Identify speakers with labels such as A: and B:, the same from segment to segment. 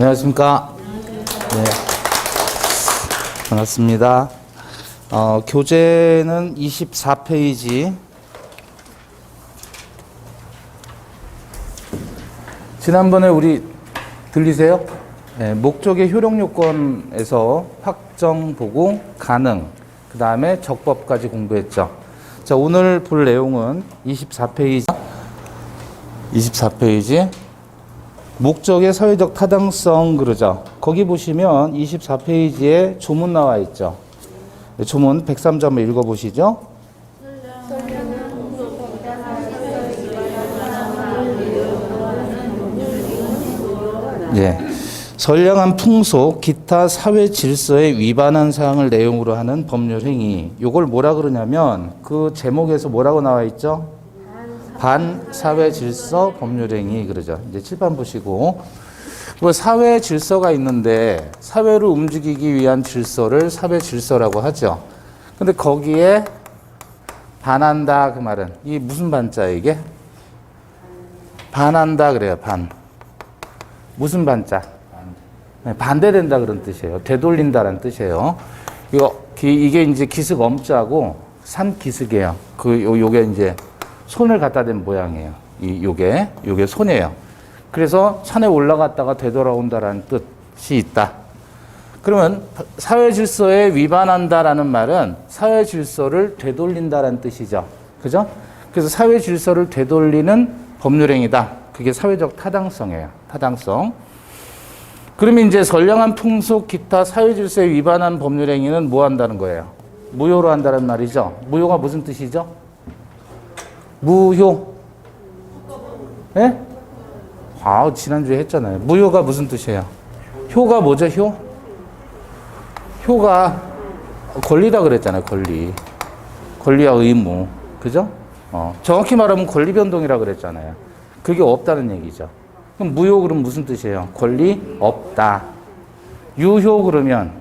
A: 안녕하십니까. 네. 반갑습니다. 교재는 24페이지. 지난번에 우리 들리세요? 네, 목적의 효력 요건에서 확정 보고 가능, 그 다음에 적법까지 공부했죠. 자, 오늘 볼 내용은 24페이지. 목적의 사회적 타당성 그러죠. 거기 보시면 24페이지에 조문 나와 있죠. 조문 103점 한번 읽어보시죠. 예. 선량한 풍속, 기타 사회 질서에 위반한 사항을 내용으로 하는 법률 행위. 요걸 뭐라 그러냐면 그 제목에서 뭐라고 나와 있죠? 반사회 질서 법률 행위 그러죠. 이제 칠판 보시고. 사회 질서가 있는데 사회를 움직이기 위한 질서를 사회 질서라고 하죠. 근데 거기에 반한다 그 말은 이 무슨 반자 이게? 반한다 그래요. 반. 무슨 반자? 반대된다 그런 뜻이에요. 되돌린다라는 뜻이에요. 이게 이제 기슭 엄자고 산기슭이에요. 요게 이제 손을 갖다 댄 모양이에요. 요게 손이에요. 그래서 산에 올라갔다가 되돌아온다라는 뜻이 있다. 그러면 사회 질서에 위반한다라는 말은 사회 질서를 되돌린다라는 뜻이죠. 그죠? 그래서 사회 질서를 되돌리는 법률행위다. 그게 사회적 타당성이에요. 타당성. 그러면 이제 선량한 풍속, 기타 사회 질서에 위반한 법률행위는 뭐 한다는 거예요? 무효로 한다는 말이죠. 무효가 무슨 뜻이죠? 무효. 예? 지난주에 했잖아요. 무효가 무슨 뜻이에요? 효가 뭐죠, 효? 효가 권리다 그랬잖아요, 권리. 권리와 의무. 그죠? 정확히 말하면 권리 변동이라 그랬잖아요. 그게 없다는 얘기죠. 그럼 무효 그러면 무슨 뜻이에요? 권리 없다. 유효 그러면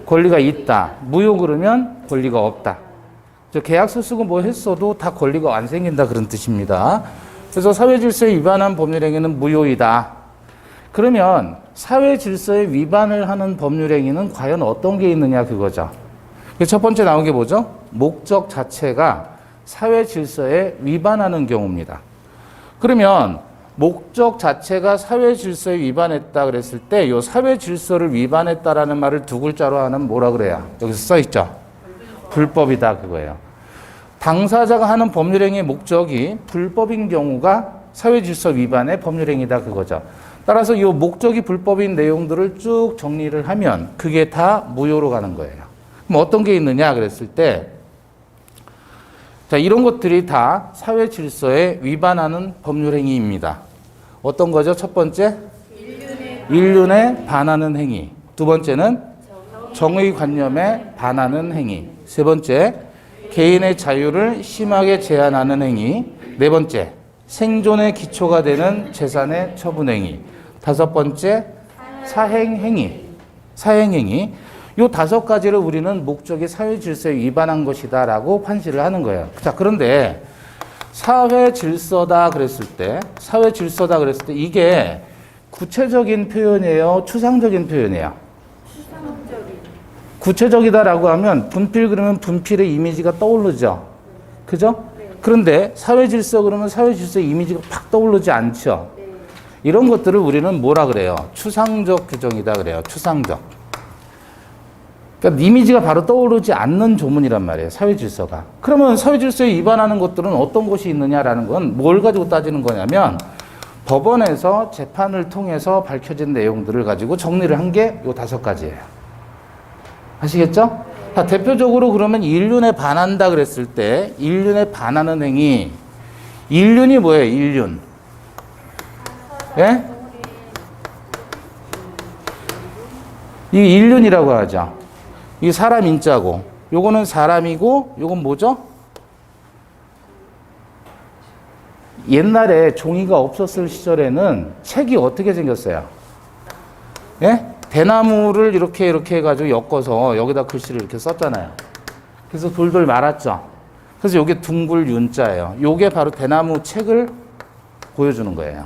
A: 권리가 있다. 무효 그러면 권리가 없다. 계약서 쓰고 뭐 했어도 다 권리가 안 생긴다 그런 뜻입니다. 그래서 사회 질서에 위반한 법률행위는 무효이다. 그러면 사회 질서에 위반을 하는 법률행위는 과연 어떤 게 있느냐 그거죠. 첫 번째 나온 게 뭐죠? 목적 자체가 사회 질서에 위반하는 경우입니다. 그러면 목적 자체가 사회 질서에 위반했다 그랬을 때 이 사회 질서를 위반했다라는 말을 두 글자로 하면 뭐라 그래요? 여기서 써 있죠. 불법이다 그거예요. 당사자가 하는 법률행위의 목적이 불법인 경우가 사회질서 위반의 법률행위다 그거죠. 따라서 이 목적이 불법인 내용들을 쭉 정리를 하면 그게 다 무효로 가는 거예요. 그럼 어떤 게 있느냐 그랬을 때 자, 이런 것들이 다 사회질서에 위반하는 법률행위입니다. 어떤 거죠? 첫 번째 인륜에 반하는 행위. 두 번째는 정의관념에 반하는 행위. 세 번째 개인의 자유를 심하게 제한하는 행위. 네 번째, 생존의 기초가 되는 재산의 처분 행위. 다섯 번째, 사행행위. 사행행위. 요 다섯 가지를 우리는 목적이 사회 질서에 위반한 것이다라고 판시를 하는 거예요. 자, 그런데 사회 질서다 그랬을 때 이게 구체적인 표현이에요? 추상적인 표현이에요? 구체적이다라고 하면 분필 그러면 분필의 이미지가 떠오르죠. 그죠? 그런데 사회 질서 그러면 사회 질서의 이미지가 팍 떠오르지 않죠. 이런 것들을 우리는 뭐라 그래요? 추상적 규정이다 그래요. 추상적. 그러니까 이미지가 바로 떠오르지 않는 조문이란 말이에요. 사회 질서가. 그러면 사회 질서에 위반하는 것들은 어떤 것이 있느냐라는 건 뭘 가지고 따지는 거냐면 법원에서 재판을 통해서 밝혀진 내용들을 가지고 정리를 한 게 요 다섯 가지예요. 아시겠죠? 자, 대표적으로 그러면 인륜에 반한다 그랬을 때 인륜에 반하는 행위. 인륜이 뭐예요? 인륜. 예? 이 인륜이라고 하죠. 이 사람 인자고 요거는 사람이고 요건 뭐죠? 옛날에 종이가 없었을 시절에는 책이 어떻게 생겼어요? 예? 대나무를 이렇게 해가지고 엮어서 여기다 글씨를 이렇게 썼잖아요. 그래서 돌돌 말았죠. 그래서 이게 둥글 윤자예요. 이게 바로 대나무 책을 보여주는 거예요.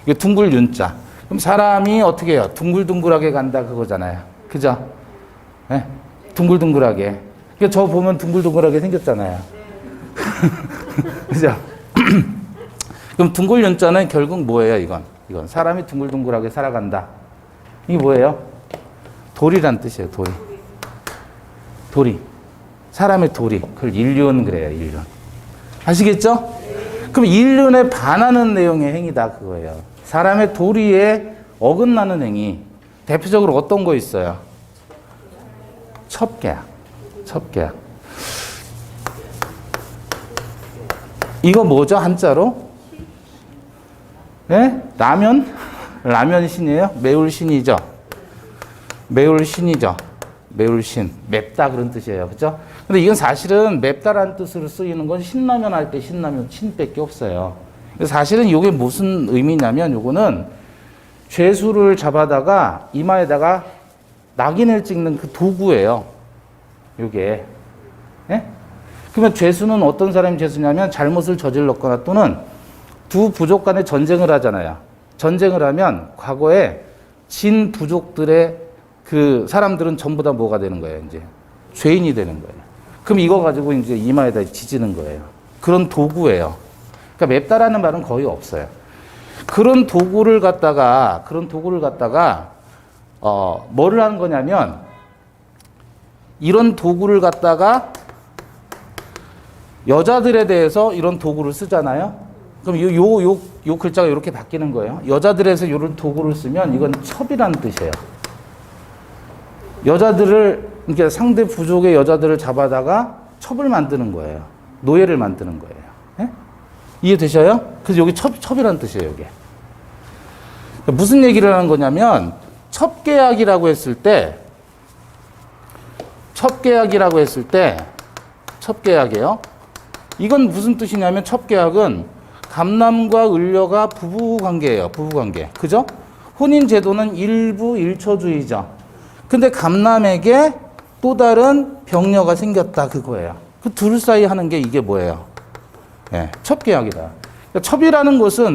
A: 이게 둥글 윤자. 그럼 사람이 어떻게 해요? 둥글둥글하게 간다 그거잖아요. 그죠? 네? 둥글둥글하게. 그러니까 저 보면 둥글둥글하게 생겼잖아요. 그죠? 그럼 둥글 윤자는 결국 뭐예요, 이건? 이건 사람이 둥글둥글하게 살아간다. 이게 뭐예요? 돌이란 뜻이에요, 돌이. 돌이. 사람의 돌이. 그걸 일륜 그래요, 일륜. 아시겠죠? 그럼 일륜에 반하는 내용의 행위다, 그거예요. 사람의 도리에 어긋나는 행위. 대표적으로 어떤 거 있어요? 첩계약. 첩계약. 이거 뭐죠, 한자로? 네? 라면? 라면 신이에요? 매울 신이죠? 매울 신이죠? 매울 신. 맵다 그런 뜻이에요. 그죠? 근데 이건 사실은 맵다라는 뜻으로 쓰이는 건 신라면 할 때 신라면 신밖에 없어요. 사실은 이게 무슨 의미냐면 요거는 죄수를 잡아다가 이마에다가 낙인을 찍는 그 도구예요. 요게. 예? 그러면 죄수는 어떤 사람이 죄수냐면 잘못을 저질렀거나 또는 두 부족 간에 전쟁을 하잖아요. 전쟁을 하면 과거에 진 부족들의 그 사람들은 전부 다 뭐가 되는 거예요, 이제. 죄인이 되는 거예요. 그럼 이거 가지고 이제 이마에다 지지는 거예요. 그런 도구예요. 그러니까 맵다라는 말은 거의 없어요. 그런 도구를 갖다가 뭐를 하는 거냐면 이런 도구를 갖다가 여자들에 대해서 이런 도구를 쓰잖아요. 그럼 요 글자가 이렇게 바뀌는 거예요. 여자들에서 이런 도구를 쓰면 이건 첩이라는 뜻이에요. 여자들을, 그러니까 상대 부족의 여자들을 잡아다가 첩을 만드는 거예요. 노예를 만드는 거예요. 예? 이해되셔요? 그래서 여기 첩이라는 뜻이에요, 이게. 무슨 얘기를 하는 거냐면, 첩계약이라고 했을 때, 첩계약이에요. 이건 무슨 뜻이냐면, 첩계약은 감남과 을려가 부부 관계예요, 부부 관계. 그죠? 혼인 제도는 일부 일처주의죠. 근데 감남에게 또 다른 병녀가 생겼다 그거예요. 그 둘 사이 하는 게 이게 뭐예요? 예, 첩계약이다. 그러니까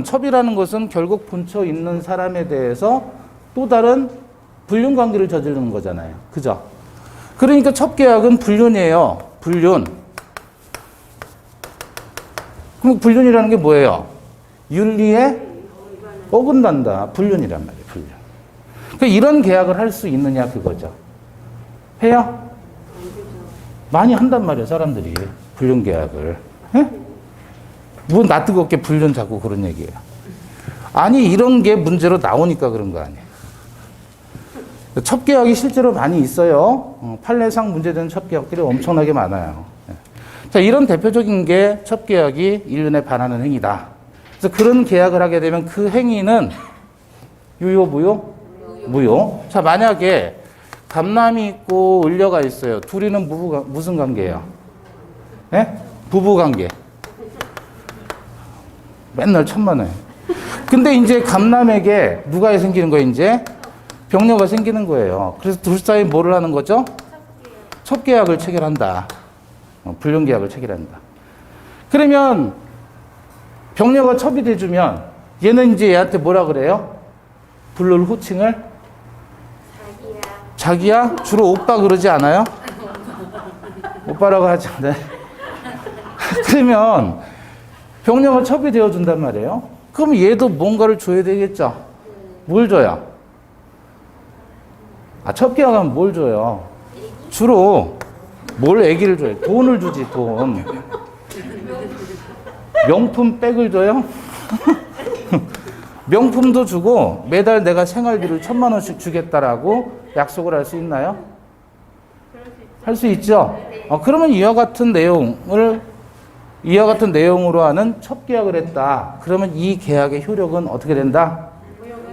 A: 첩이라는 것은 결국 본처 있는 사람에 대해서 또 다른 불륜 관계를 저지르는 거잖아요. 그죠? 그러니까 첩계약은 불륜이에요. 불륜. 그럼 불륜이라는 게 뭐예요? 윤리에 어긋난다. 불륜이란 말이에요. 불륜. 그러니까 이런 계약을 할 수 있느냐 그거죠. 해요? 많이 한단 말이에요. 사람들이. 불륜 계약을. 예? 뭐 낯뜨겁게 불륜 자꾸 그런 얘기예요. 아니 이런 게 문제로 나오니까 그런 거 아니에요. 첩계약이 실제로 많이 있어요. 판례상 문제되는 첩계약들이 엄청나게 많아요. 자, 이런 대표적인 게 첩계약이 일륜에 반하는 행위다. 그래서 그런 계약을 하게 되면 그 행위는 유효, 무효? 무효. 자, 만약에 감남이 있고 을려가 있어요. 둘이는 무슨 관계예요? 예? 부부 관계. 맨날 천만에. 근데 이제 감남에게 누가 생기는 거예요, 이제? 병녀가 생기는 거예요. 그래서 둘 사이 뭐를 하는 거죠? 첩계약을 체결한다. 불륜계약을 체결한다. 그러면 병녀가 첩이 돼주면 얘는 이제 얘한테 뭐라 그래요? 부를 호칭을? 자기야? 주로 오빠 그러지 않아요? 오빠라고 하지 않아요? 그러면 병녀가 첩이 되어준단 말이에요. 그럼 얘도 뭔가를 줘야 되겠죠? 뭘 줘요? 첩계약하면 뭘 줘요? 주로 뭘 애기를 줘요? 돈을 주지, 돈. 명품 백을 줘요? 명품도 주고 매달 내가 생활비를 1,000만 원씩 주겠다라고 약속을 할 수 있나요? 할 수 있죠? 그러면 이와 같은 내용으로 하는 첩계약을 했다. 그러면 이 계약의 효력은 어떻게 된다?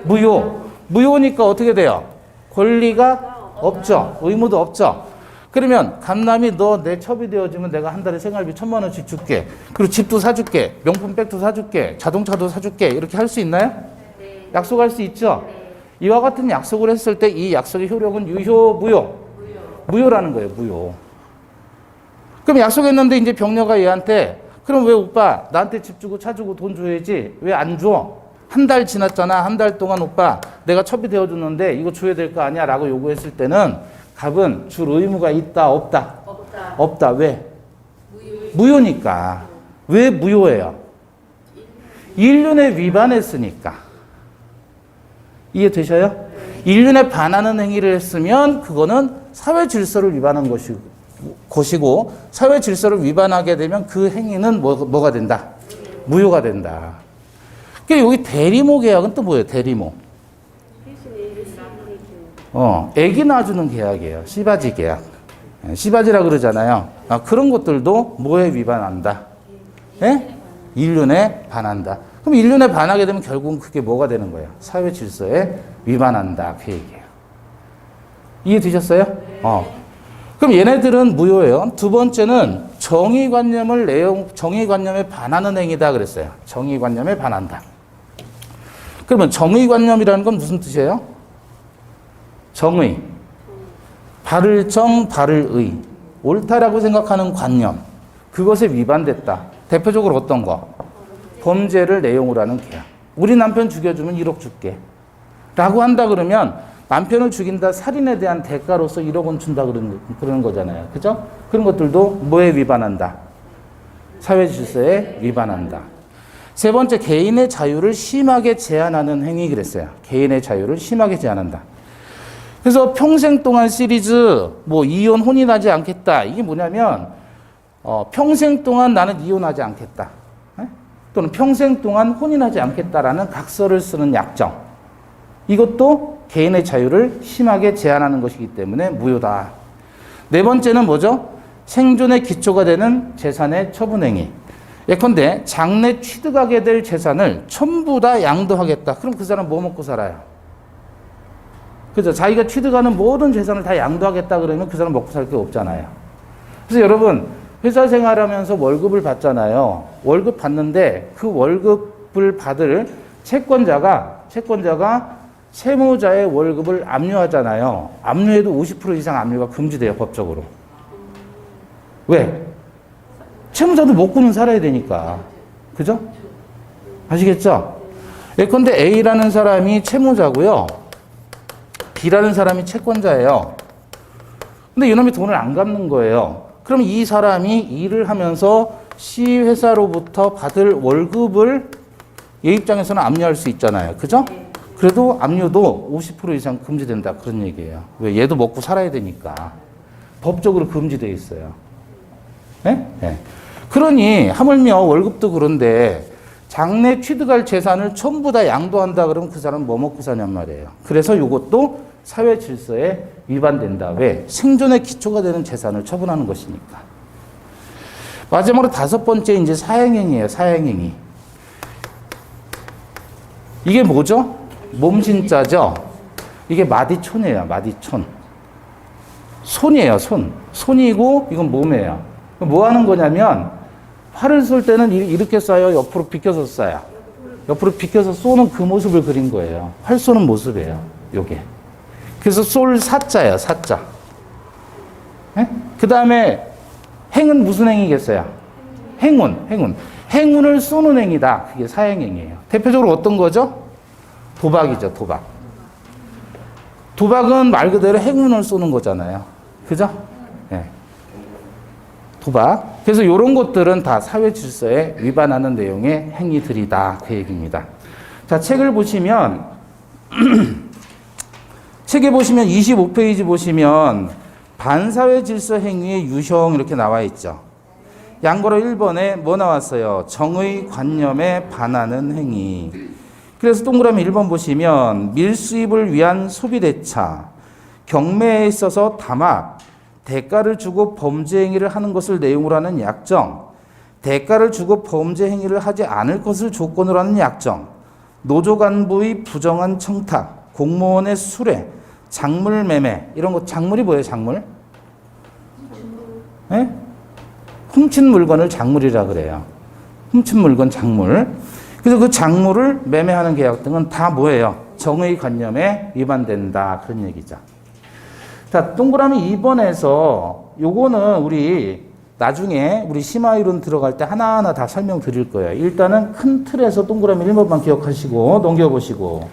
A: 무효. 무효니까 어떻게 돼요? 권리가 없죠. 의무도 없죠. 그러면 감남이 너 내 첩이 되어지면 내가 한 달에 생활비 1,000만 원씩 줄게. 그리고 집도 사줄게. 명품 백도 사줄게. 자동차도 사줄게. 이렇게 할 수 있나요? 네. 약속할 수 있죠? 네. 이와 같은 약속을 했을 때 이 약속의 효력은 유효, 무효? 무효라는 거예요. 무효. 그럼 약속했는데 이제 병녀가 얘한테 그럼 왜 오빠 나한테 집 주고 차 주고 돈 줘야지 왜 안 줘? 한 달 지났잖아. 한 달 동안 오빠 내가 첩이 되어줬는데 이거 줘야 될 거 아니야? 라고 요구했을 때는 갑은 줄 의무가 있다 없다? 없다. 왜? 무효니까. 왜 무효예요? 1륜에 위반했으니까. 이해되셔요? 1륜에 반하는 행위를 했으면 그거는 사회 질서를 위반한 것이고 사회 질서를 위반하게 되면 그 행위는 뭐가 된다? 무효가 된다. 그러니까 여기 대리모 계약은 또 뭐예요? 대리모. 애기 낳아주는 계약이에요. 씨바지 계약. 씨바지라 그러잖아요. 그런 것들도 뭐에 위반한다? 예? 1륜에 반한다. 그럼 1륜에 반하게 되면 결국은 그게 뭐가 되는 거예요? 사회 질서에 위반한다. 그 얘기예요. 이해되셨어요? 그럼 얘네들은 무효예요. 두 번째는 정의관념에 반하는 행위다 그랬어요. 정의관념에 반한다. 그러면 정의관념이라는 건 무슨 뜻이에요? 정의. 바를 정, 바를 의. 옳다라고 생각하는 관념. 그것에 위반됐다. 대표적으로 어떤 거? 범죄를 내용으로 하는 계약. 우리 남편 죽여주면 1억 줄게. 라고 한다 그러면 남편을 죽인다 살인에 대한 대가로서 1억 원 준다 그러는 거잖아요. 그죠? 그런 것들도 뭐에 위반한다? 사회 질서에 위반한다. 세 번째, 개인의 자유를 심하게 제한하는 행위 그랬어요. 개인의 자유를 심하게 제한한다. 그래서 평생 동안 시리즈 이혼 혼인하지 않겠다. 이게 뭐냐면 평생 동안 나는 이혼하지 않겠다. 또는 평생 동안 혼인하지 않겠다라는 각서를 쓰는 약정. 이것도 개인의 자유를 심하게 제한하는 것이기 때문에 무효다. 네 번째는 뭐죠? 생존의 기초가 되는 재산의 처분행위. 예컨대 장래 취득하게 될 재산을 전부 다 양도하겠다. 그럼 그 사람 뭐 먹고 살아요? 그죠? 자기가 취득하는 모든 재산을 다 양도하겠다 그러면 그 사람 먹고 살 게 없잖아요. 그래서 여러분 회사 생활하면서 월급을 받잖아요. 월급 받는데 그 월급을 받을 채권자가 채무자의 월급을 압류하잖아요. 압류해도 50% 이상 압류가 금지돼요, 법적으로. 왜? 채무자도 먹고는 살아야 되니까. 그죠? 아시겠죠? 예컨대 A라는 사람이 채무자고요. B라는 사람이 채권자예요. 근데 이놈이 돈을 안 갚는 거예요. 그럼 이 사람이 일을 하면서 C 회사로부터 받을 월급을 얘 입장에서는 압류할 수 있잖아요. 그죠? 그래도 압류도 50% 이상 금지된다. 그런 얘기예요. 왜? 얘도 먹고 살아야 되니까. 법적으로 금지되어 있어요. 네? 네. 그러니 하물며 월급도 그런데 장래 취득할 재산을 전부 다 양도한다 그러면 그 사람은 뭐 먹고 사냔 말이에요. 그래서 이것도 사회 질서에 위반된다. 왜? 생존의 기초가 되는 재산을 처분하는 것이니까. 마지막으로 다섯 번째 이제 사행행위예요. 사행행위. 이게 뭐죠? 몸신자죠? 이게 마디촌이에요. 마디촌. 손이에요. 손. 손이고 이건 몸이에요. 뭐 하는 거냐면 활을 쏠 때는 이렇게 쏴요. 옆으로 비켜서 쏴요. 옆으로 비켜서 쏘는 그 모습을 그린 거예요. 활 쏘는 모습이에요. 요게. 그래서 쏠 사자예요. 사자. 그 다음에 행은 무슨 행위겠어요? 행운. 행운을 쏘는 행위다. 그게 사행행위예요. 대표적으로 어떤 거죠? 도박이죠. 도박. 도박은 말 그대로 행운을 쏘는 거잖아요. 그죠? 네. 도박. 그래서 이런 것들은 다 사회 질서에 위반하는 내용의 행위들이다. 그 얘기입니다. 자, 책을 보시면 책에 보시면 25페이지 보시면 반사회 질서 행위의 유형 이렇게 나와 있죠. 양거로 1번에 뭐 나왔어요? 정의 관념에 반하는 행위. 그래서 동그라미 1번 보시면 밀수입을 위한 소비대차, 경매에 있어서 담합, 대가를 주고 범죄 행위를 하는 것을 내용으로 하는 약정, 대가를 주고 범죄 행위를 하지 않을 것을 조건으로 하는 약정, 노조 간부의 부정한 청탁, 공무원의 수뢰, 작물 매매, 이런 거. 작물이 뭐예요? 작물? 네? 훔친 물건을 작물이라 그래요. 훔친 물건 작물. 그래서 그 작물을 매매하는 계약 등은 다 뭐예요? 정의관념에 위반된다. 그런 얘기죠. 자, 동그라미 2번에서 요거는 우리 나중에 우리 심화이론 들어갈 때 하나하나 다 설명드릴 거예요. 일단은 큰 틀에서 동그라미 1번만 기억하시고 넘겨보시고.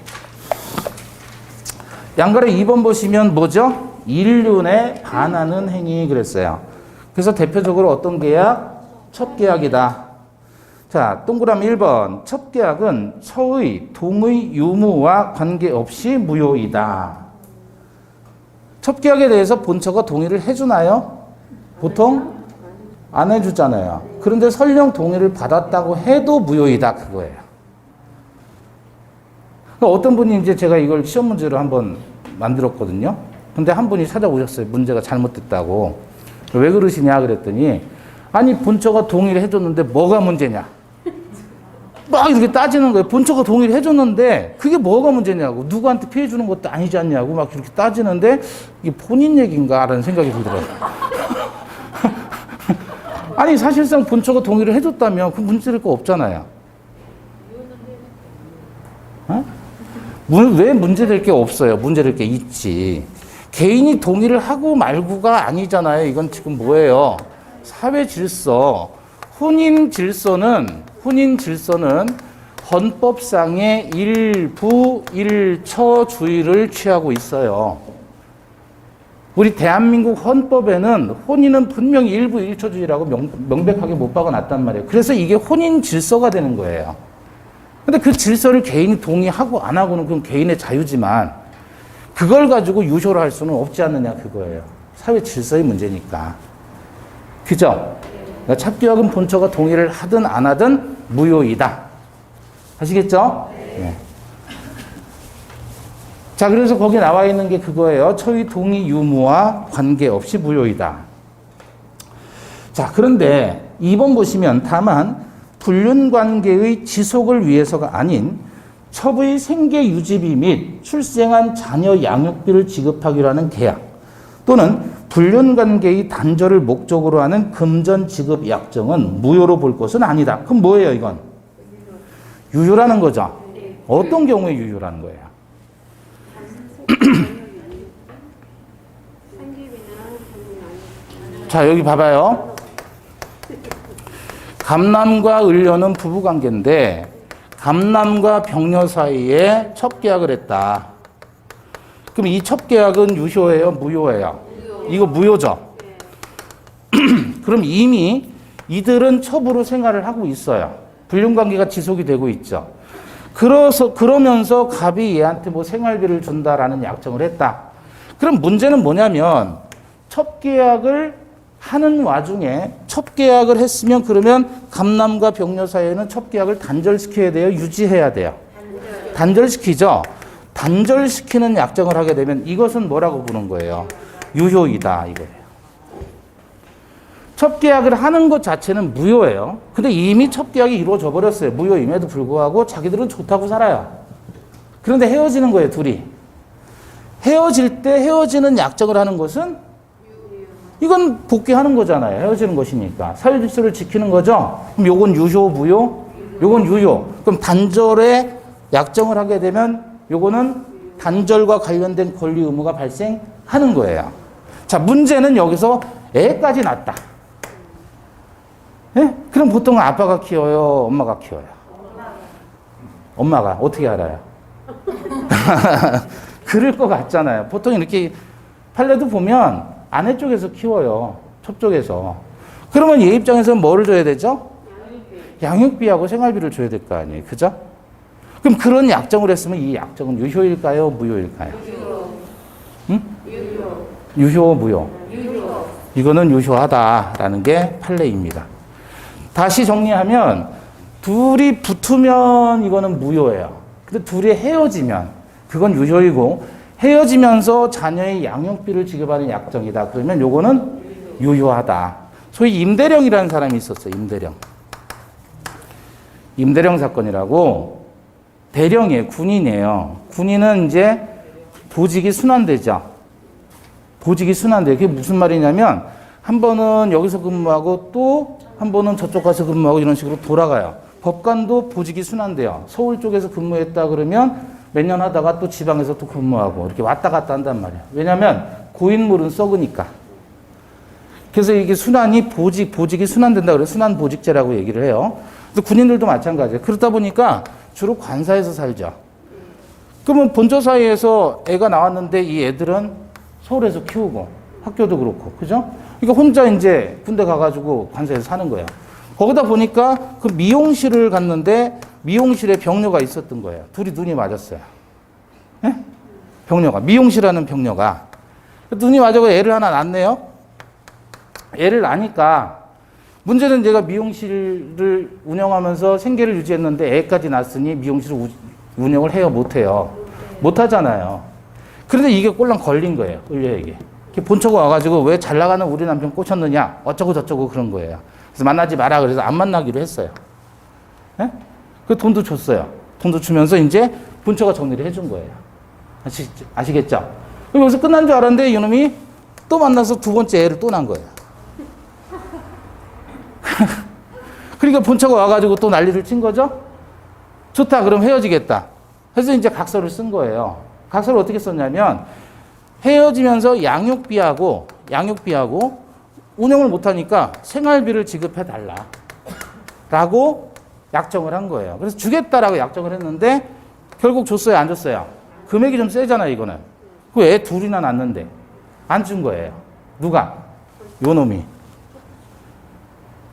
A: 양가래 2번 보시면 뭐죠? 인륜에 반하는 행위 그랬어요. 그래서 대표적으로 어떤 계약? 첩계약이다. 자, 동그라미 1번. 첩계약은 서의, 동의 유무와 관계없이 무효이다. 첩계약에 대해서 본처가 동의를 해주나요? 보통 안 해주잖아요. 그런데 설령 동의를 받았다고 해도 무효이다 그거예요. 어떤 분이 이제 제가 이걸 시험 문제로 한번 만들었거든요. 근데 한 분이 찾아오셨어요. 문제가 잘못됐다고. 왜 그러시냐 그랬더니 아니 본처가 동의를 해줬는데 뭐가 문제냐. 막 이렇게 따지는 거예요. 본처가 동의를 해줬는데 그게 뭐가 문제냐고. 누구한테 피해 주는 것도 아니지 않냐고 막 이렇게 따지는데 이게 본인 얘기인가 라는 생각이 들더라고요. 아니 사실상 본처가 동의를 해줬다면 그 문제될 거 없잖아요. 어? 왜 문제될 게 없어요? 문제될 게 있지. 개인이 동의를 하고 말고가 아니잖아요. 이건 지금 뭐예요? 사회 질서. 혼인 질서는 헌법상의 일부 일처주의를 취하고 있어요. 우리 대한민국 헌법에는 혼인은 분명히 일부 일처주의라고 명백하게 못 박아놨단 말이에요. 그래서 이게 혼인 질서가 되는 거예요. 근데 그 질서를 개인이 동의하고 안 하고는 그건 개인의 자유지만 그걸 가지고 유효를 할 수는 없지 않느냐 그거예요. 사회 질서의 문제니까. 그죠? 그러니까 첩계약은 본처가 동의를 하든 안 하든 무효이다. 아시겠죠? 네. 자, 그래서 거기 나와 있는 게 그거예요. 처의 동의 유무와 관계없이 무효이다. 자, 그런데 2번 보시면 다만 불륜관계의 지속을 위해서가 아닌 첩의 생계 유지비 및 출생한 자녀 양육비를 지급하기로 하는 계약 또는 불륜관계의 단절을 목적으로 하는 금전 지급 약정은 무효로 볼 것은 아니다. 그럼 뭐예요, 이건? 유효라는 거죠. 어떤 경우에 유효라는 거예요? 자, 여기 봐봐요. 갑남과 을녀는 부부관계인데 갑남과 병녀 사이에 첩계약을 했다. 그럼 이 첩계약은 유효예요? 무효예요? 이거 무효죠? 그럼 이미 이들은 첩으로 생활을 하고 있어요. 불륜관계가 지속이 되고 있죠. 그러면서 갑이 얘한테 뭐 생활비를 준다라는 약정을 했다. 그럼 문제는 뭐냐면 첩계약을 하는 와중에 첩계약을 했으면 그러면 갑남과 병녀 사이에는 첩계약을 단절시켜야 돼요? 유지해야 돼요? 단절시키죠? 단절시키는 약정을 하게 되면 이것은 뭐라고 부르는 거예요? 유효이다 이거예요. 첩계약을 하는 것 자체는 무효예요. 근데 이미 첩계약이 이루어져 버렸어요. 무효임에도 불구하고 자기들은 좋다고 살아요. 그런데 헤어지는 거예요, 둘이. 헤어질 때 헤어지는 약정을 하는 것은 이건 복귀하는 거잖아요. 헤어지는 것이니까. 사회 질서를 지키는 거죠. 그럼 요건 유효, 무효? 요건 유효. 그럼 단절에 약정을 하게 되면 요거는 단절과 관련된 권리 의무가 발생하는 거예요. 자, 문제는 여기서 애까지 낳았다. 예? 그럼 보통은 아빠가 키워요? 엄마가 키워요? 엄마가. 어떻게 알아요? 그럴 것 같잖아요. 보통 이렇게 판례도 보면 아내 쪽에서 키워요. 첩 쪽에서. 그러면 얘 입장에서는 뭐를 줘야 되죠? 양육비하고 생활비를 줘야 될 거 아니에요. 그죠? 그럼 그런 약정을 했으면 이 약정은 유효일까요? 무효일까요? 응? 유효, 무효? 이거는 유효하다라는 게 판례입니다. 다시 정리하면 둘이 붙으면 이거는 무효예요. 근데 둘이 헤어지면 그건 유효이고 헤어지면서 자녀의 양육비를 지급하는 약정이다. 그러면 요거는 유효하다. 소위 임대령이라는 사람이 있었어요. 임대령 사건이라고 대령이에요. 군인이에요. 군인은 이제 보직이 순환되죠. 보직이 순환돼요. 그게 무슨 말이냐면 한 번은 여기서 근무하고 또 한 번은 저쪽 가서 근무하고 이런 식으로 돌아가요. 법관도 보직이 순환돼요. 서울 쪽에서 근무했다 그러면 몇 년 하다가 또 지방에서 또 근무하고 이렇게 왔다 갔다 한단 말이에요. 왜냐하면 고인물은 썩으니까. 그래서 이게 순환이 보직이 순환된다 그래서 순환보직제라고 얘기를 해요. 그래서 군인들도 마찬가지예요. 그렇다 보니까 주로 관사에서 살죠. 그러면 본조 사이에서 애가 나왔는데 이 애들은 서울에서 키우고 학교도 그렇고, 그죠? 그러니까 혼자 이제 군대 가가지고 관사에서 사는 거예요. 거기다 보니까 그 미용실을 갔는데 미용실에 병녀가 있었던 거예요. 둘이 눈이 맞았어요. 예? 병녀가. 미용실하는 병녀가. 눈이 맞아서 애를 하나 낳네요. 애를 낳으니까 문제는 내가 미용실을 운영하면서 생계를 유지했는데 애까지 낳았으니 미용실을 운영을 해요? 못해요? 못하잖아요. 그런데 이게 꼴랑 걸린 거예요. 을려에게. 본처가 와가지고 왜 잘 나가는 우리 남편 꽂혔느냐 어쩌고 저쩌고 그런 거예요. 그래서 만나지 마라 그래서 안 만나기로 했어요. 예? 그 돈도 줬어요. 돈도 주면서 이제 본처가 정리를 해준 거예요. 아시겠죠? 여기서 끝난 줄 알았는데 이놈이 또 만나서 두 번째 애를 또 낳은 거예요. 그러니까 본처가 와가지고 또 난리를 친 거죠. 좋다 그럼 헤어지겠다. 그래서 이제 각서를 쓴 거예요. 각서를 어떻게 썼냐면 헤어지면서 양육비하고 운영을 못하니까 생활비를 지급해 달라 라고 약정을 한 거예요. 그래서 주겠다라고 약정을 했는데 결국 줬어요 안 줬어요? 금액이 좀 세잖아요 이거는. 그 애 둘이나 낳는데 안 준 거예요. 누가? 요놈이.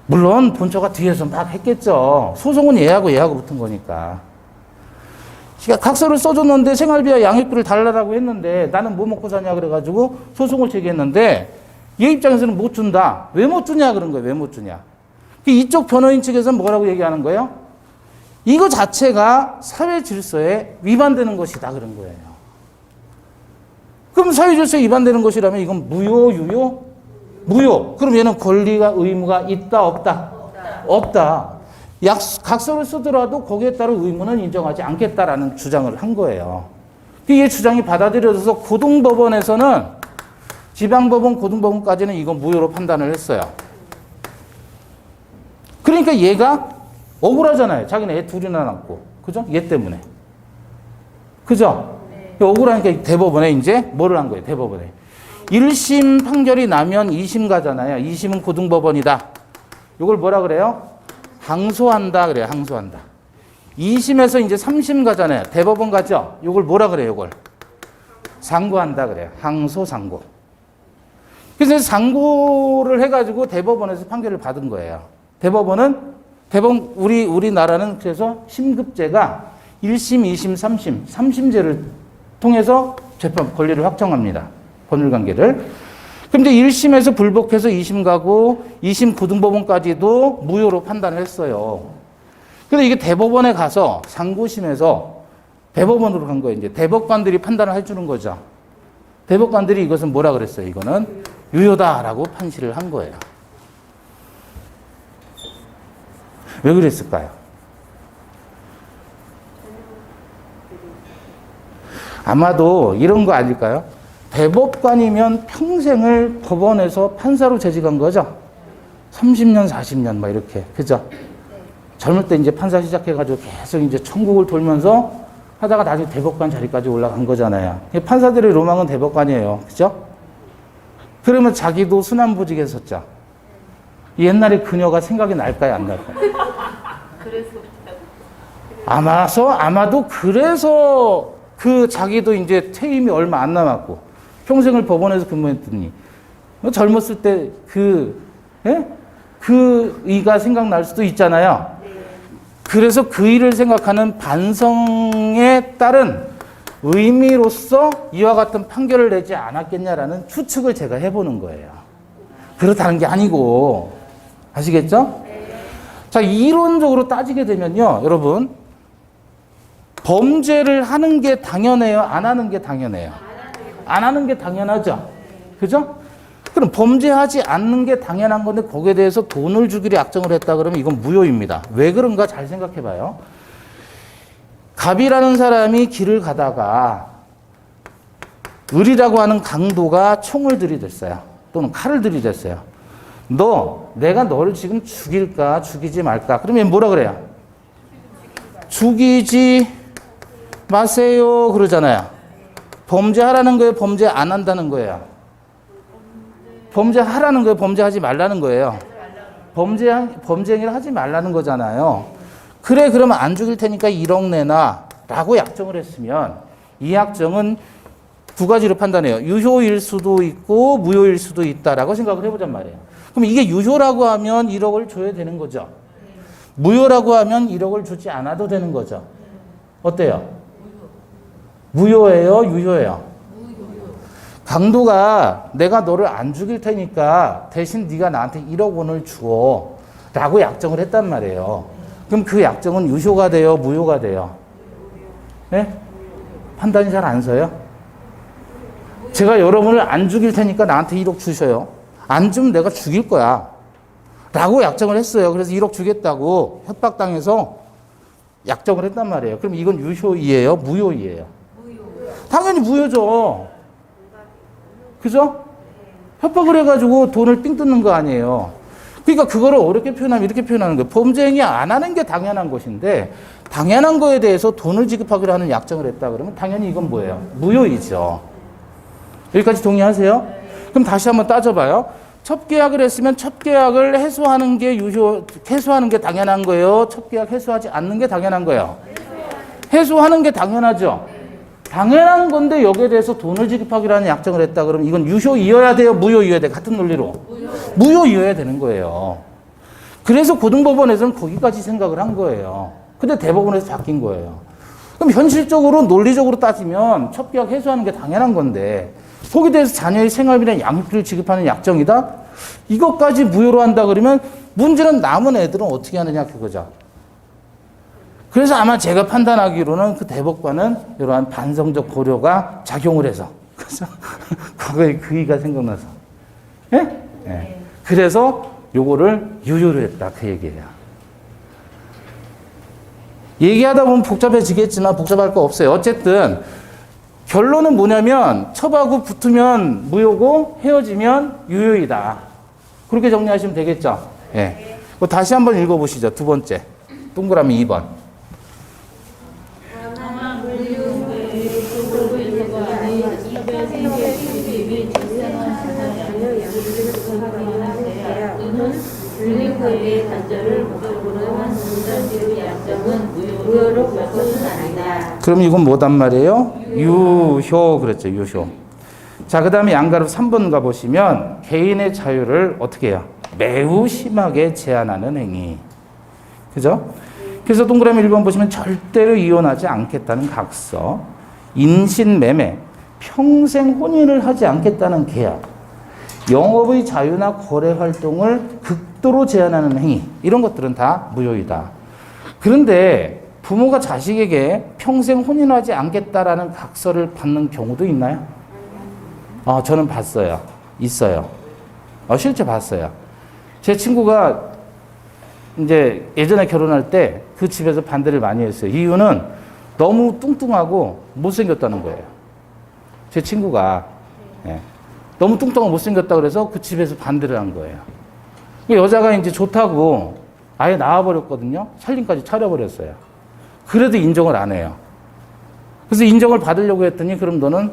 A: 물론 본처가 뒤에서 막 했겠죠. 소송은 얘하고 붙은 거니까. 그러니까 각서를 써줬는데 생활비와 양육비를 달라고 했는데 나는 뭐 먹고 사냐 그래가지고 소송을 제기했는데 얘 입장에서는 못 준다. 왜 못 주냐 그런 거예요. 왜 못 주냐. 이쪽 변호인 측에서는 뭐라고 얘기하는 거예요? 이거 자체가 사회 질서에 위반되는 것이다 그런 거예요. 그럼 사회 질서에 위반되는 것이라면 이건 무효, 유효? 무효. 그럼 얘는 권리가 의무가 있다 없다? 없다. 각서를 쓰더라도 거기에 따른 의무는 인정하지 않겠다라는 주장을 한 거예요. 이 주장이 받아들여져서 고등법원에서는 지방법원, 고등법원까지는 이건 무효로 판단을 했어요. 그러니까 얘가 억울하잖아요. 자기는 애 둘이나 낳고. 그죠? 얘 때문에. 그죠? 네. 억울하니까 대법원에 이제 뭐를 한 거예요? 대법원에. 1심 판결이 나면 2심 가잖아요. 2심은 고등법원이다. 이걸 뭐라 그래요? 항소한다 그래요. 항소한다. 2심에서 이제 3심 가잖아요. 대법원 가죠. 이걸 뭐라 그래요? 이걸 상고한다 그래요. 항소 상고. 그래서 상고를 해가지고 대법원에서 판결을 받은 거예요. 우리나라는 그래서 심급제가 1심, 2심, 3심, 3심제를 통해서 재판 권리를 확정합니다. 법률관계를. 그럼 이제 1심에서 불복해서 2심 가고 2심 고등법원까지도 무효로 판단을 했어요. 그런데 이게 대법원에 가서 상고심에서 대법원으로 간 거예요. 이제 대법관들이 판단을 해주는 거죠. 대법관들이 이것은 뭐라 그랬어요? 이거는 유효다라고 판시를 한 거예요. 왜 그랬을까요? 아마도 이런 거 아닐까요? 대법관이면 평생을 법원에서 판사로 재직한 거죠. 30년, 40년 막 이렇게. 그죠? 젊을 때 이제 판사 시작해가지고 계속 이제 천국을 돌면서 하다가 나중에 대법관 자리까지 올라간 거잖아요. 판사들의 로망은 대법관이에요. 그죠? 그러면 자기도 순환보직했었죠. 옛날에 그녀가 생각이 날까요? 안 날까요? 아마도 그래서 그 자기도 이제 퇴임이 얼마 안 남았고 평생을 법원에서 근무했더니 젊었을 때 그 의가 생각날 수도 있잖아요. 그래서 그 일을 생각하는 반성에 따른 의미로서 이와 같은 판결을 내지 않았겠냐라는 추측을 제가 해보는 거예요. 그렇다는 게 아니고. 아시겠죠? 자, 이론적으로 따지게 되면요, 여러분. 범죄를 하는 게 당연해요? 안 하는 게 당연해요? 안 하는 게 당연하죠? 그죠? 그럼 범죄하지 않는 게 당연한 건데 거기에 대해서 돈을 주기로 약정을 했다 그러면 이건 무효입니다. 왜 그런가 잘 생각해 봐요. 갑이라는 사람이 길을 가다가 을이라고 하는 강도가 총을 들이댔어요. 또는 칼을 들이댔어요. 내가 너를 지금 죽일까 죽이지 말까? 그러면 뭐라 그래요? 죽이지 마세요 그러잖아요. 범죄하라는 거예요? 범죄 안 한다는 거예요? 범죄하라는 거예요? 범죄하지 말라는 거예요? 범죄 행위를 하지 말라는 거잖아요. 그래, 그러면 안 죽일 테니까 1억 내놔 라고 약정을 했으면 이 약정은 두 가지로 판단해요. 유효일 수도 있고 무효일 수도 있다라고 생각을 해보잔 말이에요. 그럼 이게 유효라고 하면 1억을 줘야 되는 거죠. 무효라고 하면 1억을 주지 않아도 되는 거죠. 어때요? 무효예요? 유효예요? 강도가 내가 너를 안 죽일 테니까 대신 네가 나한테 1억 원을 주어 라고 약정을 했단 말이에요. 그럼 그 약정은 유효가 돼요? 무효가 돼요? 네? 판단이 잘 안 서요? 제가 여러분을 안 죽일 테니까 나한테 1억 주셔요. 안 주면 내가 죽일 거야. 라고 약정을 했어요. 그래서 1억 주겠다고 협박당해서 약정을 했단 말이에요. 그럼 이건 유효이에요? 무효이에요? 당연히 무효죠. 그죠? 협박을 해가지고 돈을 삥 뜯는 거 아니에요. 그러니까 그거를 어렵게 표현하면 이렇게 표현하는 거예요. 범죄 행위 안 하는 게 당연한 것인데 당연한 거에 대해서 돈을 지급하기로 하는 약정을 했다 그러면 당연히 이건 뭐예요? 무효이죠. 여기까지 동의하세요? 그럼 다시 한번 따져봐요. 첫 계약을 했으면 첫 계약을 해소하는 게 해소하는 게 당연한 거예요? 첫 계약 해소하지 않는 게 당연한 거예요? 해소하는 게 당연하죠. 당연한 건데 여기에 대해서 돈을 지급하기로 하는 약정을 했다 그러면 이건 유효이어야 돼요? 무효이어야 돼요? 같은 논리로. 무효이어야 되는 거예요. 그래서 고등법원에서는 거기까지 생각을 한 거예요. 근데 대법원에서 바뀐 거예요. 그럼 현실적으로 논리적으로 따지면 첫 계약 해소하는 게 당연한 건데 거기에 대해서 자녀의 생활비나 양육비를 지급하는 약정이다? 이것까지 무효로 한다 그러면 문제는 남은 애들은 어떻게 하느냐 그거죠. 그래서 아마 제가 판단하기로는 그 대법관은 이러한 반성적 고려가 작용을 해서 그래서 과거에 그 의가 생각나서 예? 예. 그래서 요거를 유효로 했다 그 얘기예요. 얘기하다 보면 복잡해지겠지만 복잡할 거 없어요. 어쨌든 결론은 뭐냐면 첩하고 붙으면 무효고 헤어지면 유효이다. 그렇게 정리하시면 되겠죠. 예. 다시 한번 읽어보시죠. 두 번째 동그라미 2번.
B: 불리후의 단절을 목적으로 한 문전지의 약정은 무효로 볼 것은 아니다.
A: 그럼 이건 뭐단 말이에요? 유효. 그랬죠. 유효. 자, 그 다음에 양가로 3번 가보시면 개인의 자유를 어떻게 해요? 매우 심하게 제한하는 행위. 그죠? 그래서 동그라미 1번 보시면 절대로 이혼하지 않겠다는 각서, 인신매매, 평생 혼인을 하지 않겠다는 계약, 영업의 자유나 거래 활동을 극도로 제한하는 행위, 이런 것들은 다 무효이다. 그런데 부모가 자식에게 평생 혼인하지 않겠다라는 각서를 받는 경우도 있나요? 저는 봤어요. 있어요. 실제 봤어요. 제 친구가 이제 예전에 결혼할 때 그 집에서 반대를 많이 했어요. 이유는 너무 뚱뚱하고 못생겼다는 거예요. 제 친구가. 예. 너무 뚱뚱하고 못생겼다 그래서 그 집에서 반대를 한 거예요. 여자가 이제 좋다고 아예 나와버렸거든요. 살림까지 차려버렸어요. 그래도 인정을 안 해요. 그래서 인정을 받으려고 했더니 그럼 너는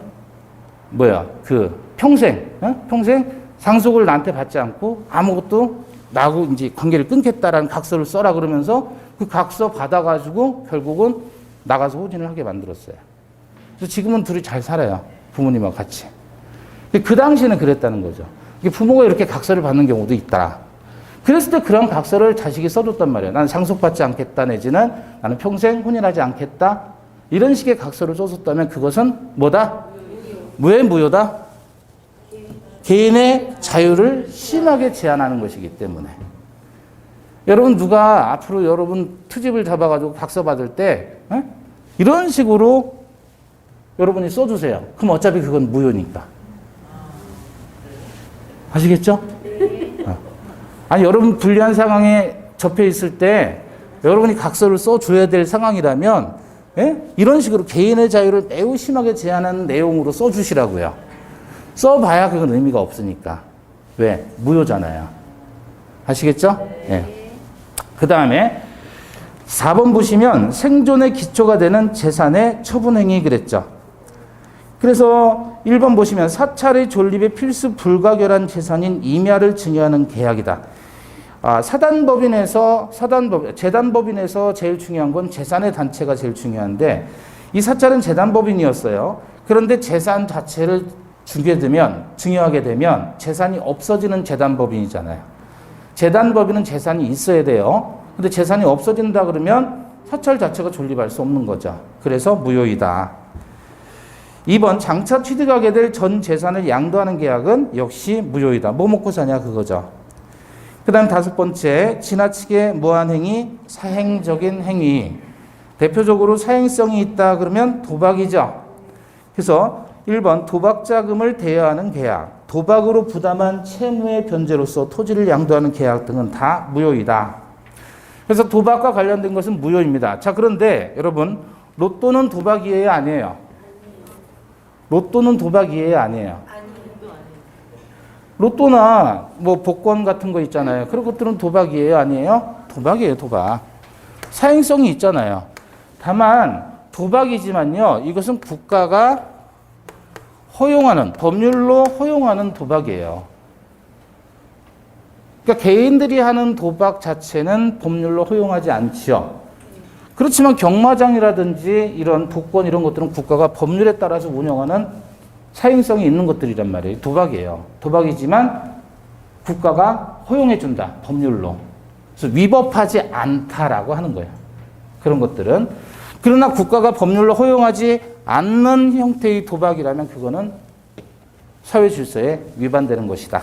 A: 평생 상속을 나한테 받지 않고 아무것도 나하고 이제 관계를 끊겠다라는 각서를 써라 그러면서 그 각서 받아가지고 결국은 나가서 혼인을 하게 만들었어요. 그래서 지금은 둘이 잘 살아요. 부모님하고 같이. 그 당시에는 그랬다는 거죠. 부모가 이렇게 각서를 받는 경우도 있다. 그랬을 때 그런 각서를 자식이 써줬단 말이에요. 나는 상속받지 않겠다 내지는 나는 평생 혼인하지 않겠다. 이런 식의 각서를 써줬다면 그것은 뭐다? 왜 무효다? 개인의 자유를 심하게 제한하는 것이기 때문에. 여러분 누가 앞으로 여러분 투집을 잡아가지고 각서 받을 때 이런 식으로 여러분이 써주세요. 그럼 어차피 그건 무효니까. 아시겠죠? 아니 여러분 불리한 상황에 접해 있을 때 여러분이 각서를 써줘야 될 상황이라면 이런 식으로 개인의 자유를 매우 심하게 제한하는 내용으로 써주시라고요. 써봐야 그건 의미가 없으니까. 왜? 무효잖아요. 아시겠죠? 네. 그 다음에 4번 보시면 생존의 기초가 되는 재산의 처분행위 그랬죠. 그래서 1번 보시면 사찰의 존립의 필수 불가결한 재산인 임야를 증여하는 계약이다. 재단법인에서 제일 중요한 건 재산의 단체가 제일 중요한데 이 사찰은 재단법인이었어요. 그런데 재산 자체를 증여하게 되면 재산이 없어지는 재단법인이잖아요. 재단법인은 재산이 있어야 돼요. 근데 재산이 없어진다 그러면 사찰 자체가 존립할 수 없는 거죠. 그래서 무효이다. 2번 장차 취득하게 될 전 재산을 양도하는 계약은 역시 무효이다. 뭐 먹고 사냐 그거죠. 그 다음 5번째, 지나치게 무한 행위, 사행적인 행위. 대표적으로 사행성이 있다 그러면 도박이죠. 그래서 1번 도박 자금을 대여하는 계약, 도박으로 부담한 채무의 변제로서 토지를 양도하는 계약 등은 다 무효이다. 그래서 도박과 관련된 것은 무효입니다. 자, 그런데 여러분 로또는 도박이에요, 아니에요? 로또는 도박이에요, 아니에요? 로또나 뭐 복권 같은 거 있잖아요. 그런 것들은 도박이에요, 아니에요? 도박이에요, 도박. 사행성이 있잖아요. 다만 도박이지만요, 이것은 국가가 허용하는, 법률로 허용하는 도박이에요. 그러니까 개인들이 하는 도박 자체는 법률로 허용하지 않죠. 그렇지만 경마장이라든지 이런 복권 이런 것들은 국가가 법률에 따라서 운영하는 사행성이 있는 것들이란 말이에요. 도박이에요. 도박이지만 국가가 허용해 준다. 법률로. 그래서 위법하지 않다라고 하는 거예요. 그런 것들은. 그러나 국가가 법률로 허용하지 않는 형태의 도박이라면 그거는 사회 질서에 위반되는 것이다.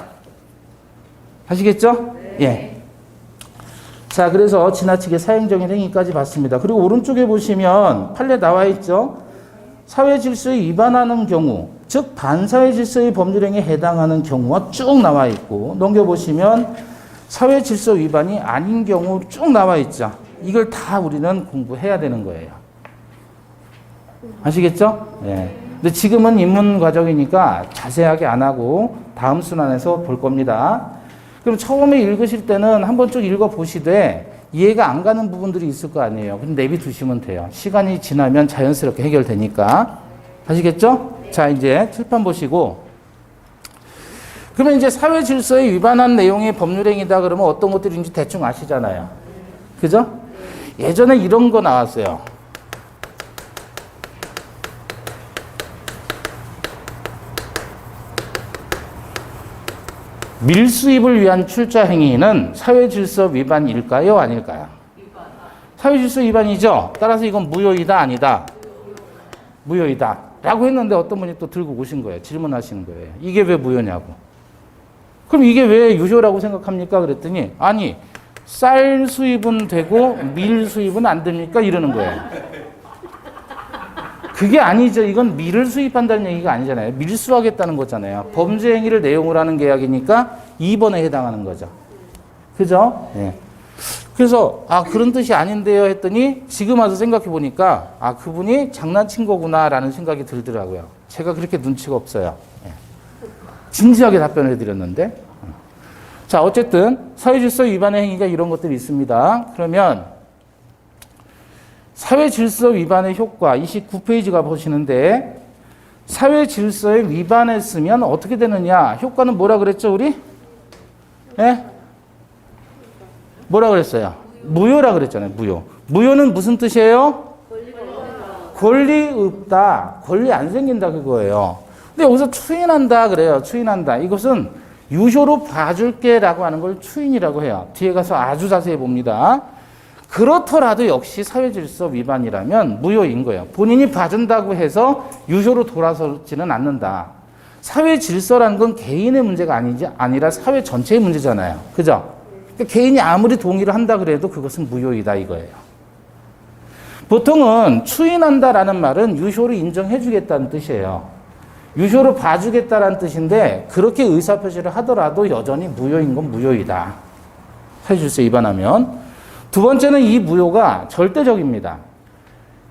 A: 아시겠죠? 네. 예. 자, 그래서 지나치게 사행적인 행위까지 봤습니다. 그리고 오른쪽에 보시면 판례 나와 있죠? 사회 질서에 위반하는 경우, 즉 반사회 질서의 법률행위에 해당하는 경우가 쭉 나와 있고, 넘겨보시면 사회 질서 위반이 아닌 경우 쭉 나와 있죠. 이걸 다 우리는 공부해야 되는 거예요. 아시겠죠? 예. 근데 지금은 입문 과정이니까 자세하게 안 하고 다음 순환에서 볼 겁니다. 그럼 처음에 읽으실 때는 한번 쭉 읽어보시되 이해가 안 가는 부분들이 있을 거 아니에요. 그럼 내비두시면 돼요. 시간이 지나면 자연스럽게 해결되니까. 아시겠죠? 자, 이제 칠판 보시고. 그러면 이제 사회 질서에 위반한 내용의 법률행위다 그러면 어떤 것들인지 대충 아시잖아요. 그죠? 예전에 이런 거 나왔어요. 밀수입을 위한 출자 행위는 사회 질서 위반일까요? 아닐까요? 사회 질서 위반이죠. 따라서 이건 무효이다, 아니다? 무효이다. 라고 했는데 어떤 분이 또 들고 오신 거예요. 질문하시는 거예요. 이게 왜 무효냐고. 그럼 이게 왜 유효라고 생각합니까? 그랬더니 아니, 쌀 수입은 되고 밀 수입은 안 됩니까? 이러는 거예요. 그게 아니죠. 이건 밀을 수입한다는 얘기가 아니잖아요. 밀수하겠다는 거잖아요. 범죄 행위를 내용으로 하는 계약이니까 2번에 해당하는 거죠. 그죠? 예. 그래서 그런 뜻이 아닌데요 했더니 지금 와서 생각해 보니까 그분이 장난친 거구나라는 생각이 들더라고요. 제가 그렇게 눈치가 없어요. 예. 진지하게 답변을 드렸는데. 자, 어쨌든 사회질서 위반의 행위가 이런 것들이 있습니다. 그러면 사회질서 위반의 효과 29페이지가 보시는데 사회질서에 위반했으면 어떻게 되느냐. 효과는 뭐라 그랬죠 우리? 네? 뭐라 그랬어요? 무효라 그랬잖아요. 무효. 무효는 무슨 뜻이에요? 권리 없다. 권리 안 생긴다 그거예요. 근데 여기서 추인한다 그래요. 추인한다. 이것은 유효로 봐줄게 라고 하는 걸 추인이라고 해요. 뒤에 가서 아주 자세히 봅니다. 그렇더라도 역시 사회질서 위반이라면 무효인 거예요. 본인이 봐준다고 해서 유효로 돌아서지는 않는다. 사회질서라는 건 개인의 문제가 아니라 사회 전체의 문제잖아요. 그죠? 그러니까 개인이 아무리 동의를 한다 그래도 그것은 무효이다 이거예요. 보통은 추인한다라는 말은 유효로 인정해 주겠다는 뜻이에요. 유효로 봐주겠다라는 뜻인데 그렇게 의사표시를 하더라도 여전히 무효인 건 무효이다. 사회질서 위반하면. 두 번째는 이 무효가 절대적입니다.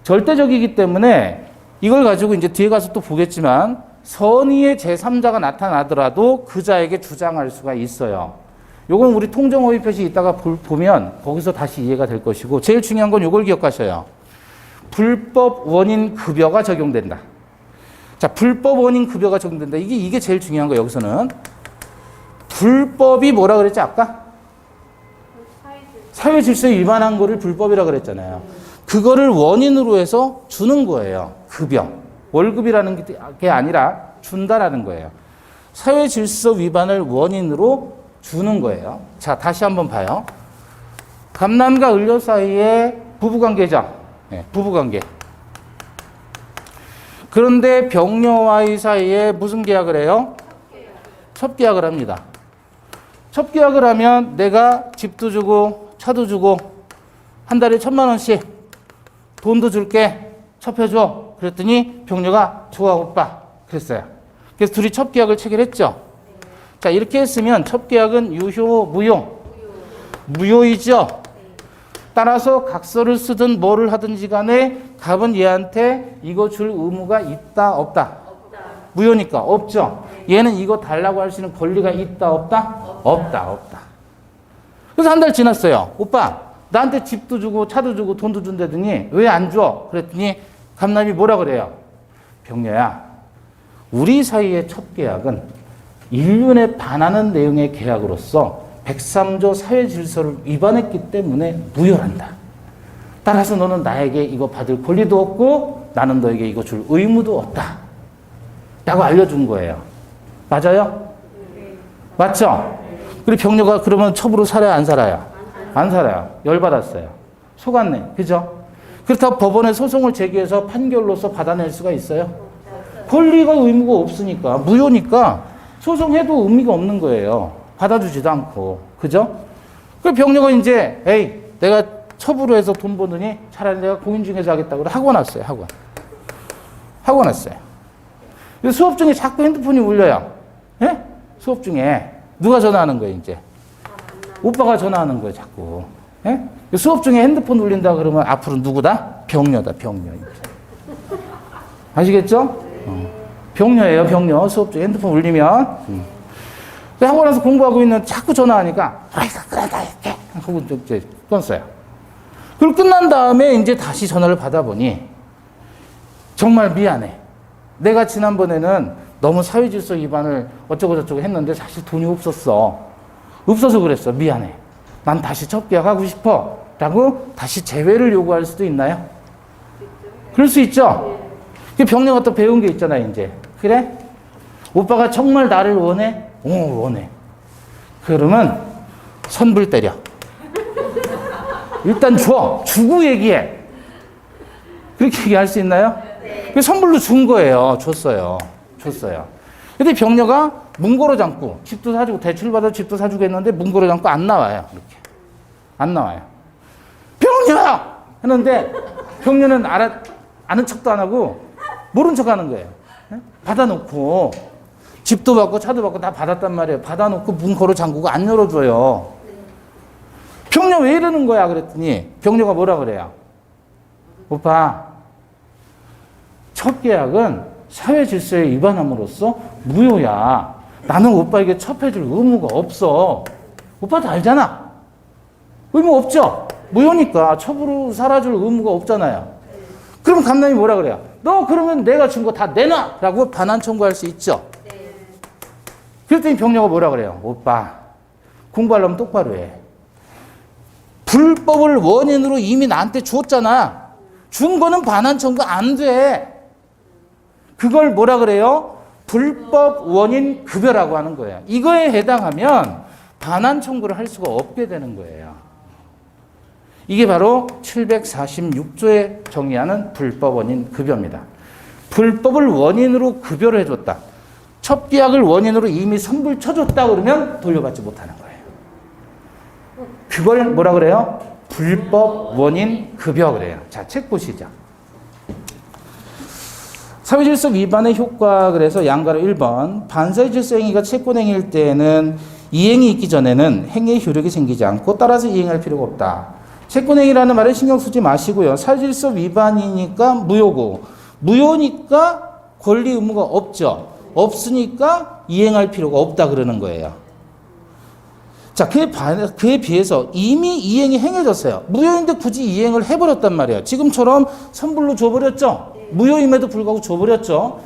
A: 절대적이기 때문에 이걸 가지고 이제 뒤에 가서 또 보겠지만 선의의 제3자가 나타나더라도 그 자에게 주장할 수가 있어요. 요건 우리 통정호의 표시 이따가 보면 거기서 다시 이해가 될 것이고 제일 중요한 건 요걸 기억하셔요. 불법 원인 급여가 적용된다. 자, 불법 원인 급여가 적용된다. 이게 제일 중요한 거예요, 여기서는. 불법이 뭐라 그랬지, 아까? 사회 질서에 위반한 거를 불법이라 그랬잖아요. 그거를 원인으로 해서 주는 거예요. 급여. 월급이라는 게 아니라 준다라는 거예요. 사회 질서 위반을 원인으로 주는 거예요. 자, 다시 한번 봐요. 감남과 을료 사이에 부부관계죠. 네, 부부관계. 그런데 병녀와의 사이에 무슨 계약을 해요? 첩계약을 합니다. 첩계약을 하면 내가 집도 주고 차도 주고 한 달에 1,000만 원씩 돈도 줄게 첩해줘. 그랬더니 병녀가 좋아 오빠 그랬어요. 그래서 둘이 첩계약을 체결했죠. 자, 이렇게 했으면 첩계약은 유효 무효? 무효이죠. 따라서 각서를 쓰든 뭐를 하든지 간에 갑은 얘한테 이거 줄 의무가 있다 없다? 무효니까 없죠. 얘는 이거 달라고 할 수 있는 권리가 있다 없다? 없다. 그래서 한 달 지났어요. 오빠 나한테 집도 주고 차도 주고 돈도 준다더니 왜 안 줘? 그랬더니 감남이 뭐라 그래요? 병녀야, 우리 사이의 첩계약은 인륜에 반하는 내용의 계약으로서 103조 사회 질서를 위반했기 때문에 무효란다. 따라서 너는 나에게 이거 받을 권리도 없고 나는 너에게 이거 줄 의무도 없다. 라고 알려준 거예요. 맞아요? 맞죠? 그리고 병녀가 그러면 첩으로 살아요? 안 살아요? 안 살아요. 열받았어요. 속았네. 그죠? 그렇다고 법원에 소송을 제기해서 판결로서 받아낼 수가 있어요? 권리가 의무가 없으니까, 무효니까 소송해도 의미가 없는 거예요. 받아주지도 않고. 그죠? 그 병녀가 이제, 에이, 내가 첩으로 해서 돈 버느니 차라리 내가 공인중개사 하겠다고 하고 났어요. 하고 났어요. 수업 중에 자꾸 핸드폰이 울려요. 예? 수업 중에. 누가 전화하는 거예요, 이제? 오빠가 전화하는 거예요, 자꾸. 예? 수업 중에 핸드폰 울린다 그러면 앞으로 누구다? 병녀다, 병녀. 아시겠죠? 병녀예요, 병녀. 수업 중에 핸드폰 울리면. 하고 나서 공부하고 있는 자꾸 전화하니까, 하고 이제 끊었어요. 그리고 끝난 다음에 이제 다시 전화를 받아보니, 정말 미안해. 내가 지난번에는 너무 사회질서 위반을 어쩌고저쩌고 했는데 사실 돈이 없었어. 없어서 그랬어. 미안해. 난 다시 첩계약하고 싶어. 라고 다시 재회를 요구할 수도 있나요? 그럴 수 있죠? 병녀가 또 배운 게 있잖아요, 이제. 그래? 오빠가 정말 나를 원해? 원해. 그러면 선불 때려. 일단 줘. 주고 얘기해. 그렇게 얘기할 수 있나요? 선불로 준 거예요. 줬어요. 근데 병녀가 문고로 잠고 집도 사주고 대출받아 집도 사주고 했는데 문고로 잠고 안 나와요. 이렇게. 안 나와요. 병녀! 했는데 병녀는 아는 척도 안 하고 모른 척 하는 거예요. 받아놓고 집도 받고 차도 받고 다 받았단 말이에요. 받아놓고 문고로 잠그고 안 열어줘요. 병녀 왜 이러는 거야? 그랬더니 병녀가 뭐라 그래요? 오빠, 첩계약은 사회 질서에 위반함으로써 무효야. 나는 오빠에게 첩해줄 의무가 없어. 오빠도 알잖아. 의무 없죠? 무효니까 첩으로 살아줄 의무가 없잖아요. 그럼 감남이 뭐라 그래요? 너 그러면 내가 준 거 다 내놔! 라고 반환 청구할 수 있죠? 그랬더니 병녀가 뭐라 그래요? 오빠, 공부하려면 똑바로 해. 불법을 원인으로 이미 나한테 줬잖아. 준 거는 반환 청구 안 돼. 그걸 뭐라 그래요? 불법 원인 급여라고 하는 거예요. 이거에 해당하면 반환 청구를 할 수가 없게 되는 거예요. 이게 바로 746조에 정의하는 불법 원인 급여입니다. 불법을 원인으로 급여를 해줬다. 첩계약을 원인으로 이미 선불 쳐줬다 그러면 돌려받지 못하는 거예요. 그걸 뭐라 그래요? 불법 원인 급여 그래요. 자, 책 보시죠. 사회질서 위반의 효과, 그래서 양가로 1번. 반사회질서 행위가 채권행위일 때에는 이행이 있기 전에는 행위의 효력이 생기지 않고 따라서 이행할 필요가 없다. 채권행위라는 말에 신경 쓰지 마시고요. 사회질서 위반이니까 무효고, 무효니까 권리 의무가 없죠. 없으니까 이행할 필요가 없다 그러는 거예요. 자, 그에 비해서 이미 이행이 행해졌어요. 무효인데 굳이 이행을 해버렸단 말이에요. 지금처럼 선불로 줘버렸죠. 무효임에도 불구하고 줘버렸죠.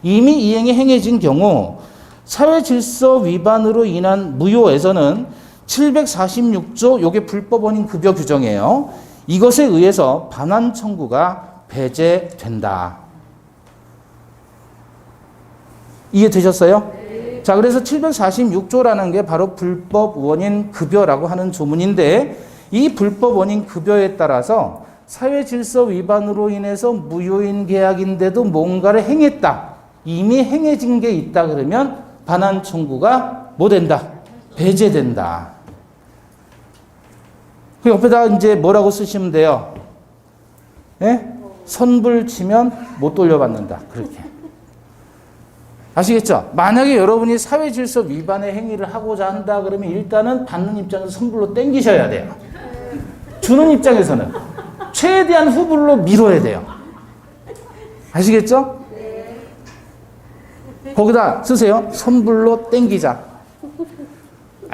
A: 이미 이 행위 행해진 경우 사회 질서 위반으로 인한 무효에서는 746조 요게 불법 원인 급여 규정이에요. 이것에 의해서 반환 청구가 배제된다. 이해되셨어요? 네. 자, 그래서 746조라는 게 바로 불법 원인 급여라고 하는 조문인데 이 불법 원인 급여에 따라서 사회 질서 위반으로 인해서 무효인 계약인데도 뭔가를 행했다. 이미 행해진 게 있다 그러면 반환 청구가 뭐 된다? 배제된다. 그 옆에다 이제 뭐라고 쓰시면 돼요? 예? 선불 치면 못 돌려받는다. 그렇게. 아시겠죠? 만약에 여러분이 사회 질서 위반의 행위를 하고자 한다 그러면 일단은 받는 입장에서 선불로 땡기셔야 돼요. 주는 입장에서는 최대한 후불로 밀어야 돼요. 아시겠죠? 거기다 쓰세요. 선불로 땡기자.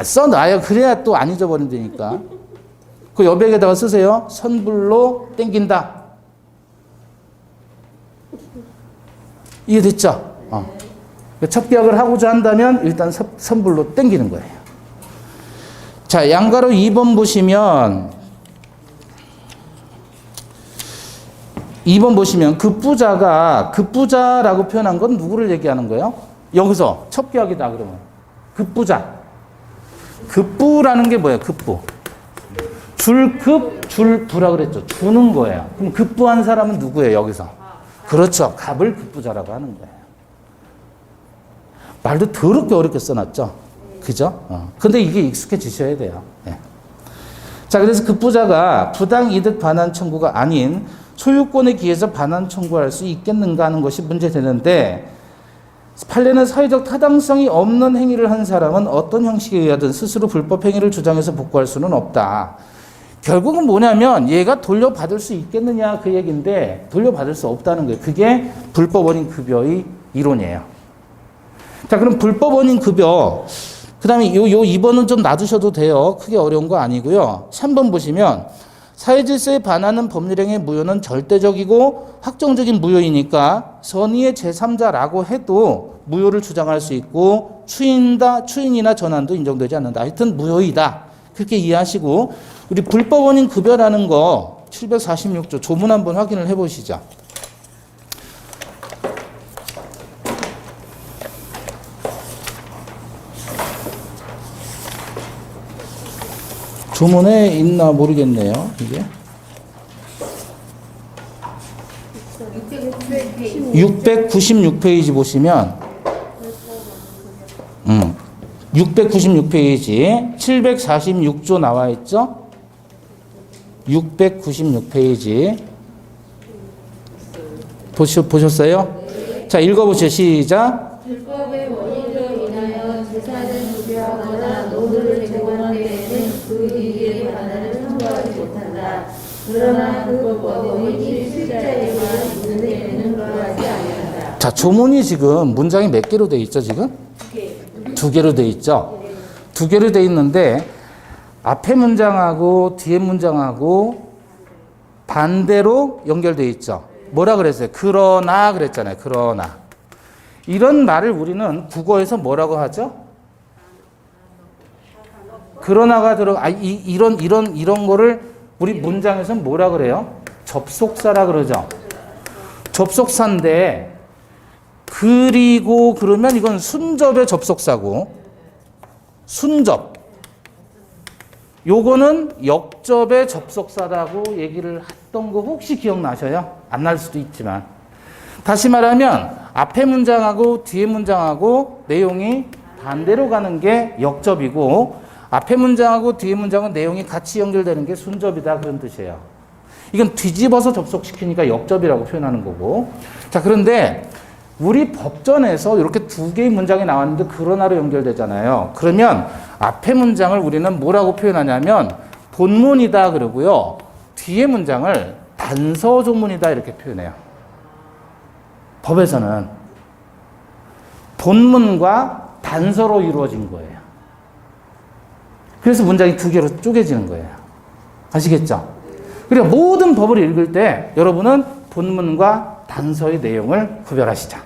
A: 써놔요. 그래야 또 안 잊어버린다니까. 그 여백에다가 쓰세요. 선불로 땡긴다. 이해됐죠? 첫 계약을 하고자 한다면 일단 선불로 땡기는 거예요. 자, 양가로 2번 보시면 2번 보시면 급부자라고 표현한 건 누구를 얘기하는 거예요? 여기서 첫 계약이다 그러면 급부자. 급부라는 게 뭐예요? 급부. 줄급, 줄부라 그랬죠. 주는 거예요. 그럼 급부한 사람은 누구예요? 여기서. 그렇죠. 갑을 급부자라고 하는 거예요. 말도 더럽게 어렵게 써놨죠. 그죠? 근데 이게 익숙해지셔야 돼요. 네. 자, 그래서 급부자가 부당 이득 반환 청구가 아닌 소유권에 기해서 반환 청구할 수 있겠는가 하는 것이 문제되는데 판례는 사회적 타당성이 없는 행위를 한 사람은 어떤 형식에 의하든 스스로 불법 행위를 주장해서 복구할 수는 없다. 결국은 뭐냐면 얘가 돌려받을 수 있겠느냐 그 얘기인데 돌려받을 수 없다는 거예요. 그게 불법 원인 급여의 이론이에요. 자, 그럼 불법 원인 급여. 그 다음에 요 2번은 좀 놔두셔도 돼요. 크게 어려운 거 아니고요. 3번 보시면 사회질서에 반하는 법률행위의 무효는 절대적이고 확정적인 무효이니까 선의의 제3자라고 해도 무효를 주장할 수 있고 추인이나 전환도 인정되지 않는다. 하여튼 무효이다. 그렇게 이해하시고 우리 불법 원인 급여라는 거 746조 조문 한번 확인을 해보시죠. 조문에 있나 모르겠네요. 이게 696페이지 보시면 696페이지 746조 나와 있죠? 696페이지 보셨어요? 자, 읽어보세요. 시작.
B: 불법의 원인으로 인하여 재산을 부여하거나 노후를 제공한 데에는 그 이익에 반환을 청구하지 못한다. 그러나 불법 원인이 실자에만 있는 데에는 그러하지 아니한다.
A: 자, 조문이 지금 문장이 몇 개로 돼 있죠, 지금? 두 개로 돼 있죠? 두 개로 돼 있는데 앞에 문장하고 뒤에 문장하고 반대로 연결돼 있죠. 뭐라 그랬어요? 그러나 그랬잖아요. 그러나. 이런 말을 우리는 국어에서 뭐라고 하죠? 그러나가 이런 거를 우리 문장에서 뭐라 그래요? 접속사라 그러죠. 접속사인데 그리고 그러면 이건 순접의 접속사고 순접. 요거는 역접의 접속사라고 얘기를 했던 거 혹시 기억나셔요? 안 날 수도 있지만. 다시 말하면 앞에 문장하고 뒤에 문장하고 내용이 반대로 가는 게 역접이고 앞에 문장하고 뒤에 문장은 내용이 같이 연결되는 게 순접이다 그런 뜻이에요. 이건 뒤집어서 접속시키니까 역접이라고 표현하는 거고. 자, 그런데 우리 법전에서 이렇게 두 개의 문장이 나왔는데 그러나로 연결되잖아요. 그러면 앞에 문장을 우리는 뭐라고 표현하냐면 본문이다 그러고요. 뒤에 문장을 단서 조문이다 이렇게 표현해요. 법에서는 본문과 단서로 이루어진 거예요. 그래서 문장이 두 개로 쪼개지는 거예요. 아시겠죠? 그리고 모든 법을 읽을 때 여러분은 본문과 단서의 내용을 구별하시자.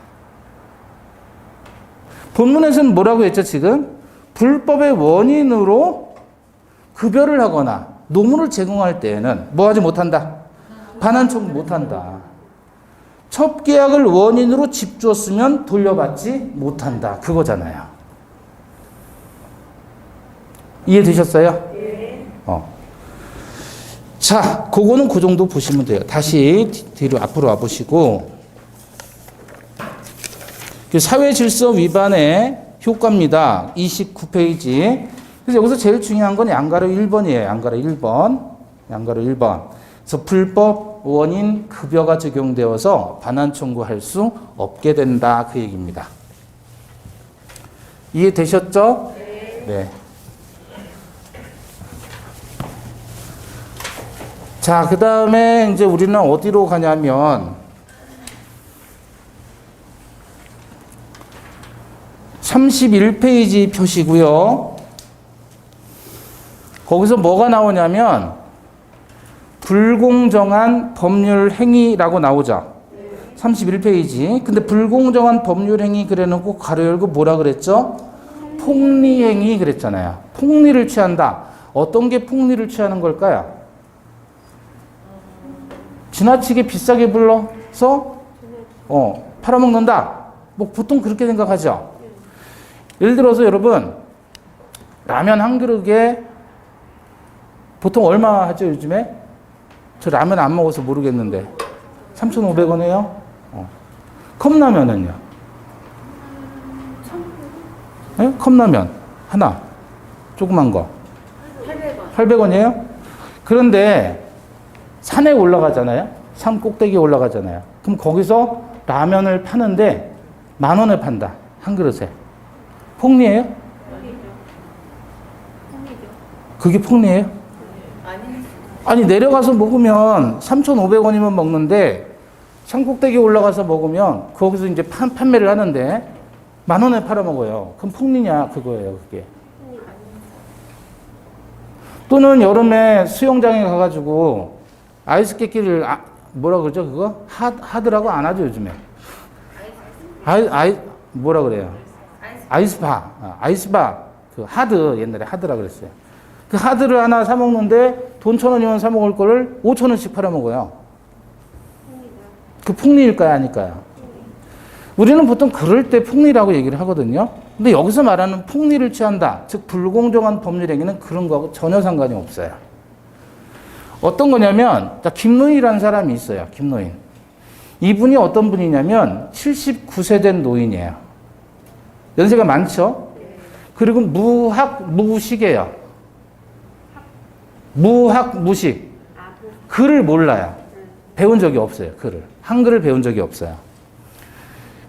A: 본문에서는 뭐라고 했죠, 지금? 불법의 원인으로 급여를 하거나 노무를 제공할 때에는 뭐 하지 못한다? 반환 청구 못한다. 첫 계약을 원인으로 집 주었으면 돌려받지 못한다. 그거잖아요. 이해되셨어요?
B: 네.
A: 자, 그거는 그 정도 보시면 돼요. 다시 뒤로 앞으로 와보시고. 사회 질서 위반의 효과입니다. 29페이지. 그래서 여기서 제일 중요한 건 양가로 1번이에요. 양가로 1번. 양가로 1번. 그래서 불법 원인 급여가 적용되어서 반환 청구할 수 없게 된다. 그 얘기입니다. 이해되셨죠? 네. 자, 그 다음에 이제 우리는 어디로 가냐면 31페이지 표시고요. 거기서 뭐가 나오냐면 불공정한 법률 행위라고 나오죠. 31페이지. 근데 불공정한 법률 행위 그래놓고 가로 열고 뭐라 그랬죠? 폭리 행위 그랬잖아요. 폭리를 취한다. 어떤 게 폭리를 취하는 걸까요? 지나치게 비싸게 불러서 팔아먹는다. 뭐 보통 그렇게 생각하죠. 예를 들어서 여러분 라면 한 그릇에 보통 얼마 하죠 요즘에? 저 라면 안 먹어서 모르겠는데 3,500원이에요? 컵라면은요? 네? 컵라면 하나 조그만 거 800원이에요? 그런데 산에 올라가잖아요. 산 꼭대기에 올라가잖아요. 그럼 거기서 라면을 파는데 10,000원에 판다. 한 그릇에. 폭리예요? 그게 폭리예요? 아니 내려가서 먹으면 3,500원이면 먹는데 산 꼭대기에 올라가서 먹으면 거기서 이제 판매를 하는데 10,000원에 팔아먹어요. 그럼 폭리냐 그거예요. 그게. 또는 여름에 수영장에 가가지고 아이스 깨끼를 뭐라 그러죠 그거? 하드라고 안 하죠 요즘에. 뭐라 그래요? 아이스바 그 하드 옛날에 하드라 그랬어요. 그 하드를 하나 사 먹는데 돈 1,000원이면 사 먹을 거를 5,000원씩 팔아 먹어요. 그 폭리일까요 아닐까요? 우리는 보통 그럴 때 폭리라고 얘기를 하거든요. 근데 여기서 말하는 폭리를 취한다, 즉 불공정한 법률 행위는 그런 거하고 전혀 상관이 없어요. 어떤 거냐면 김노인이라는 사람이 있어요. 김노인. 이분이 어떤 분이냐면 79세 된 노인이에요. 연세가 많죠? 그리고 무식이에요. 무식. 글을 몰라요. 배운 적이 없어요. 글을. 한글을 배운 적이 없어요.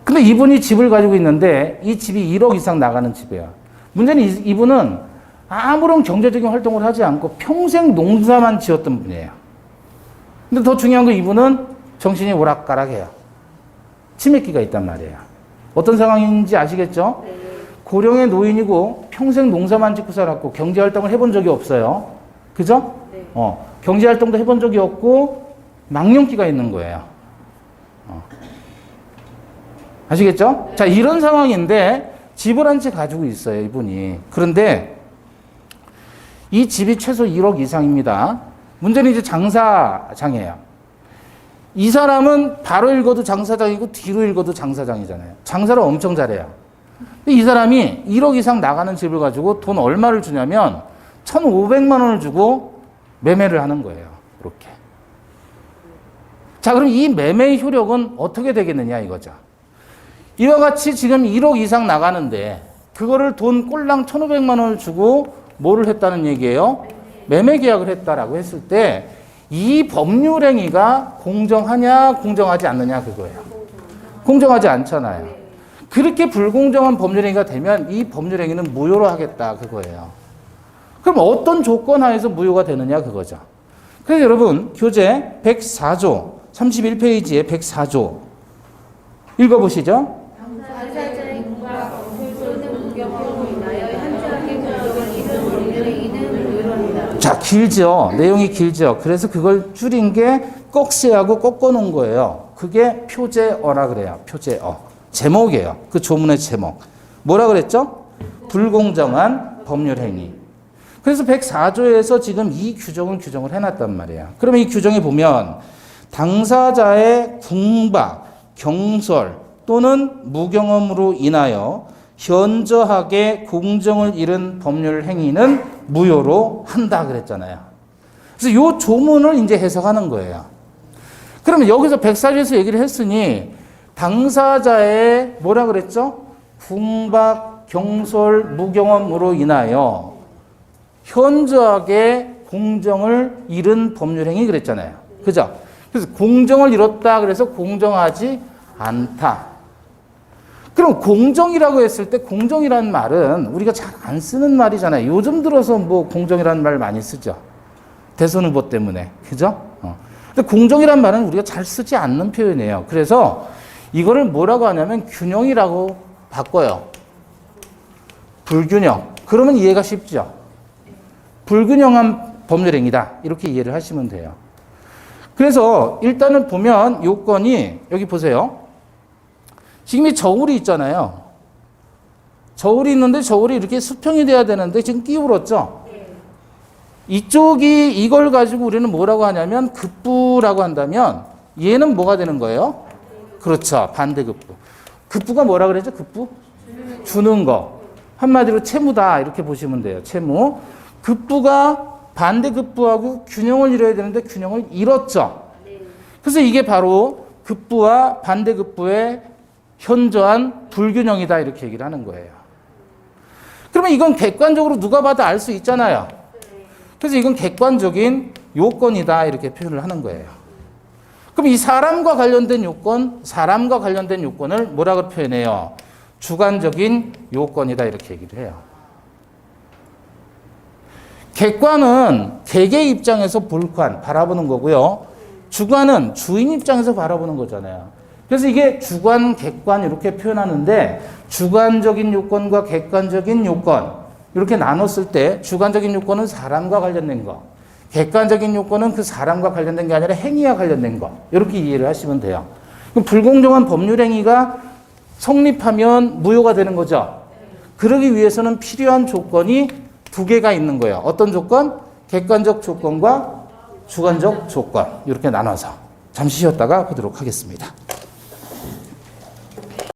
A: 근데 이분이 집을 가지고 있는데 이 집이 1억 이상 나가는 집이에요. 문제는 이분은 아무런 경제적인 활동을 하지 않고 평생 농사만 지었던 분이에요. 근데 더 중요한 건 이분은 정신이 오락가락해요. 치매기가 있단 말이에요. 어떤 상황인지 아시겠죠? 고령의 노인이고 평생 농사만 짓고 살았고 경제활동을 해본 적이 없어요. 그죠? 경제활동도 해본 적이 없고 망령기가 있는 거예요. 아시겠죠? 자, 이런 상황인데 집을 한 채 가지고 있어요, 이분이. 그런데 이 집이 최소 1억 이상입니다. 문제는 이제 장사장이에요. 이 사람은 바로 읽어도 장사장이고 뒤로 읽어도 장사장이잖아요. 장사를 엄청 잘해요. 근데 이 사람이 1억 이상 나가는 집을 가지고 돈 얼마를 주냐면 1,500만 원을 주고 매매를 하는 거예요. 이렇게. 자, 그럼 이 매매의 효력은 어떻게 되겠느냐 이거죠. 이와 같이 지금 1억 이상 나가는데 그거를 돈 꼴랑 1,500만 원을 주고 뭐를 했다는 얘기예요? 매매 계약을 했다라고 했을 때 이 법률 행위가 공정하냐 공정하지 않느냐 그거예요. 공정하지 않잖아요. 그렇게 불공정한 법률 행위가 되면 이 법률 행위는 무효로 하겠다 그거예요. 그럼 어떤 조건 하에서 무효가 되느냐 그거죠. 그래서 여러분 교재 104조 31페이지에 104조 읽어보시죠.
B: 당사자의 공과 또는 무경으로 인하여 현저하게 공정한 이런 법률 행위는 무효합니다.
A: 자, 길죠. 내용이 길죠. 그래서 그걸 줄인 게 꺽쇠하고 꺾어놓은 거예요. 그게 표제어라 그래요. 표제어. 제목이에요. 그 조문의 제목. 뭐라 그랬죠? 불공정한 법률 행위. 그래서 104조에서 지금 이 규정을 해놨단 말이에요. 그러면 이 규정에 보면 당사자의 궁박, 경솔 또는 무경험으로 인하여 현저하게 공정을 잃은 법률 행위는 무효로 한다 그랬잖아요. 그래서 이 조문을 이제 해석하는 거예요. 그러면 여기서 104조에서 얘기를 했으니 당사자의 뭐라 그랬죠? 궁박, 경솔, 무경험으로 인하여 현저하게 공정을 잃은 법률행위 그랬잖아요. 그죠? 그래서 공정을 잃었다 그래서 공정하지 않다. 그럼 공정이라고 했을 때 공정이라는 말은 우리가 잘 안 쓰는 말이잖아요. 요즘 들어서 뭐 공정이라는 말 많이 쓰죠. 대선 후보 때문에. 그죠? 근데 공정이라는 말은 우리가 잘 쓰지 않는 표현이에요. 그래서 이거를 뭐라고 하냐면 균형이라고 바꿔요. 불균형. 그러면 이해가 쉽죠. 불균형한 법률행위다. 이렇게 이해를 하시면 돼요. 그래서 일단은 보면 요건이 여기 보세요. 지금 이 저울이 있잖아요. 저울이 있는데 저울이 이렇게 수평이 돼야 되는데 지금 기울었죠. 이쪽이 이걸 가지고 우리는 뭐라고 하냐면 급부라고 한다면 얘는 뭐가 되는 거예요? 그렇죠. 반대급부. 급부가 뭐라 그러죠? 급부? 주는 거. 한마디로 채무다. 이렇게 보시면 돼요. 채무. 급부가 반대급부하고 균형을 이뤄야 되는데 균형을 잃었죠. 그래서 이게 바로 급부와 반대급부의 현저한 불균형이다. 이렇게 얘기를 하는 거예요. 그러면 이건 객관적으로 누가 봐도 알 수 있잖아요. 그래서 이건 객관적인 요건이다. 이렇게 표현을 하는 거예요. 그럼 이 사람과 관련된 요건을 뭐라고 표현해요? 주관적인 요건이다. 이렇게 얘기를 해요. 객관은 객의 입장에서 바라보는 거고요. 주관은 주인 입장에서 바라보는 거잖아요. 그래서 이게 주관, 객관 이렇게 표현하는데 주관적인 요건과 객관적인 요건 이렇게 나눴을 때 주관적인 요건은 사람과 관련된 거, 객관적인 요건은 그 사람과 관련된 게 아니라 행위와 관련된 거 이렇게 이해를 하시면 돼요. 그럼 불공정한 법률 행위가 성립하면 무효가 되는 거죠. 그러기 위해서는 필요한 조건이 두 개가 있는 거예요. 어떤 조건? 객관적 조건과 주관적 조건 이렇게 나눠서 잠시 쉬었다가 보도록 하겠습니다.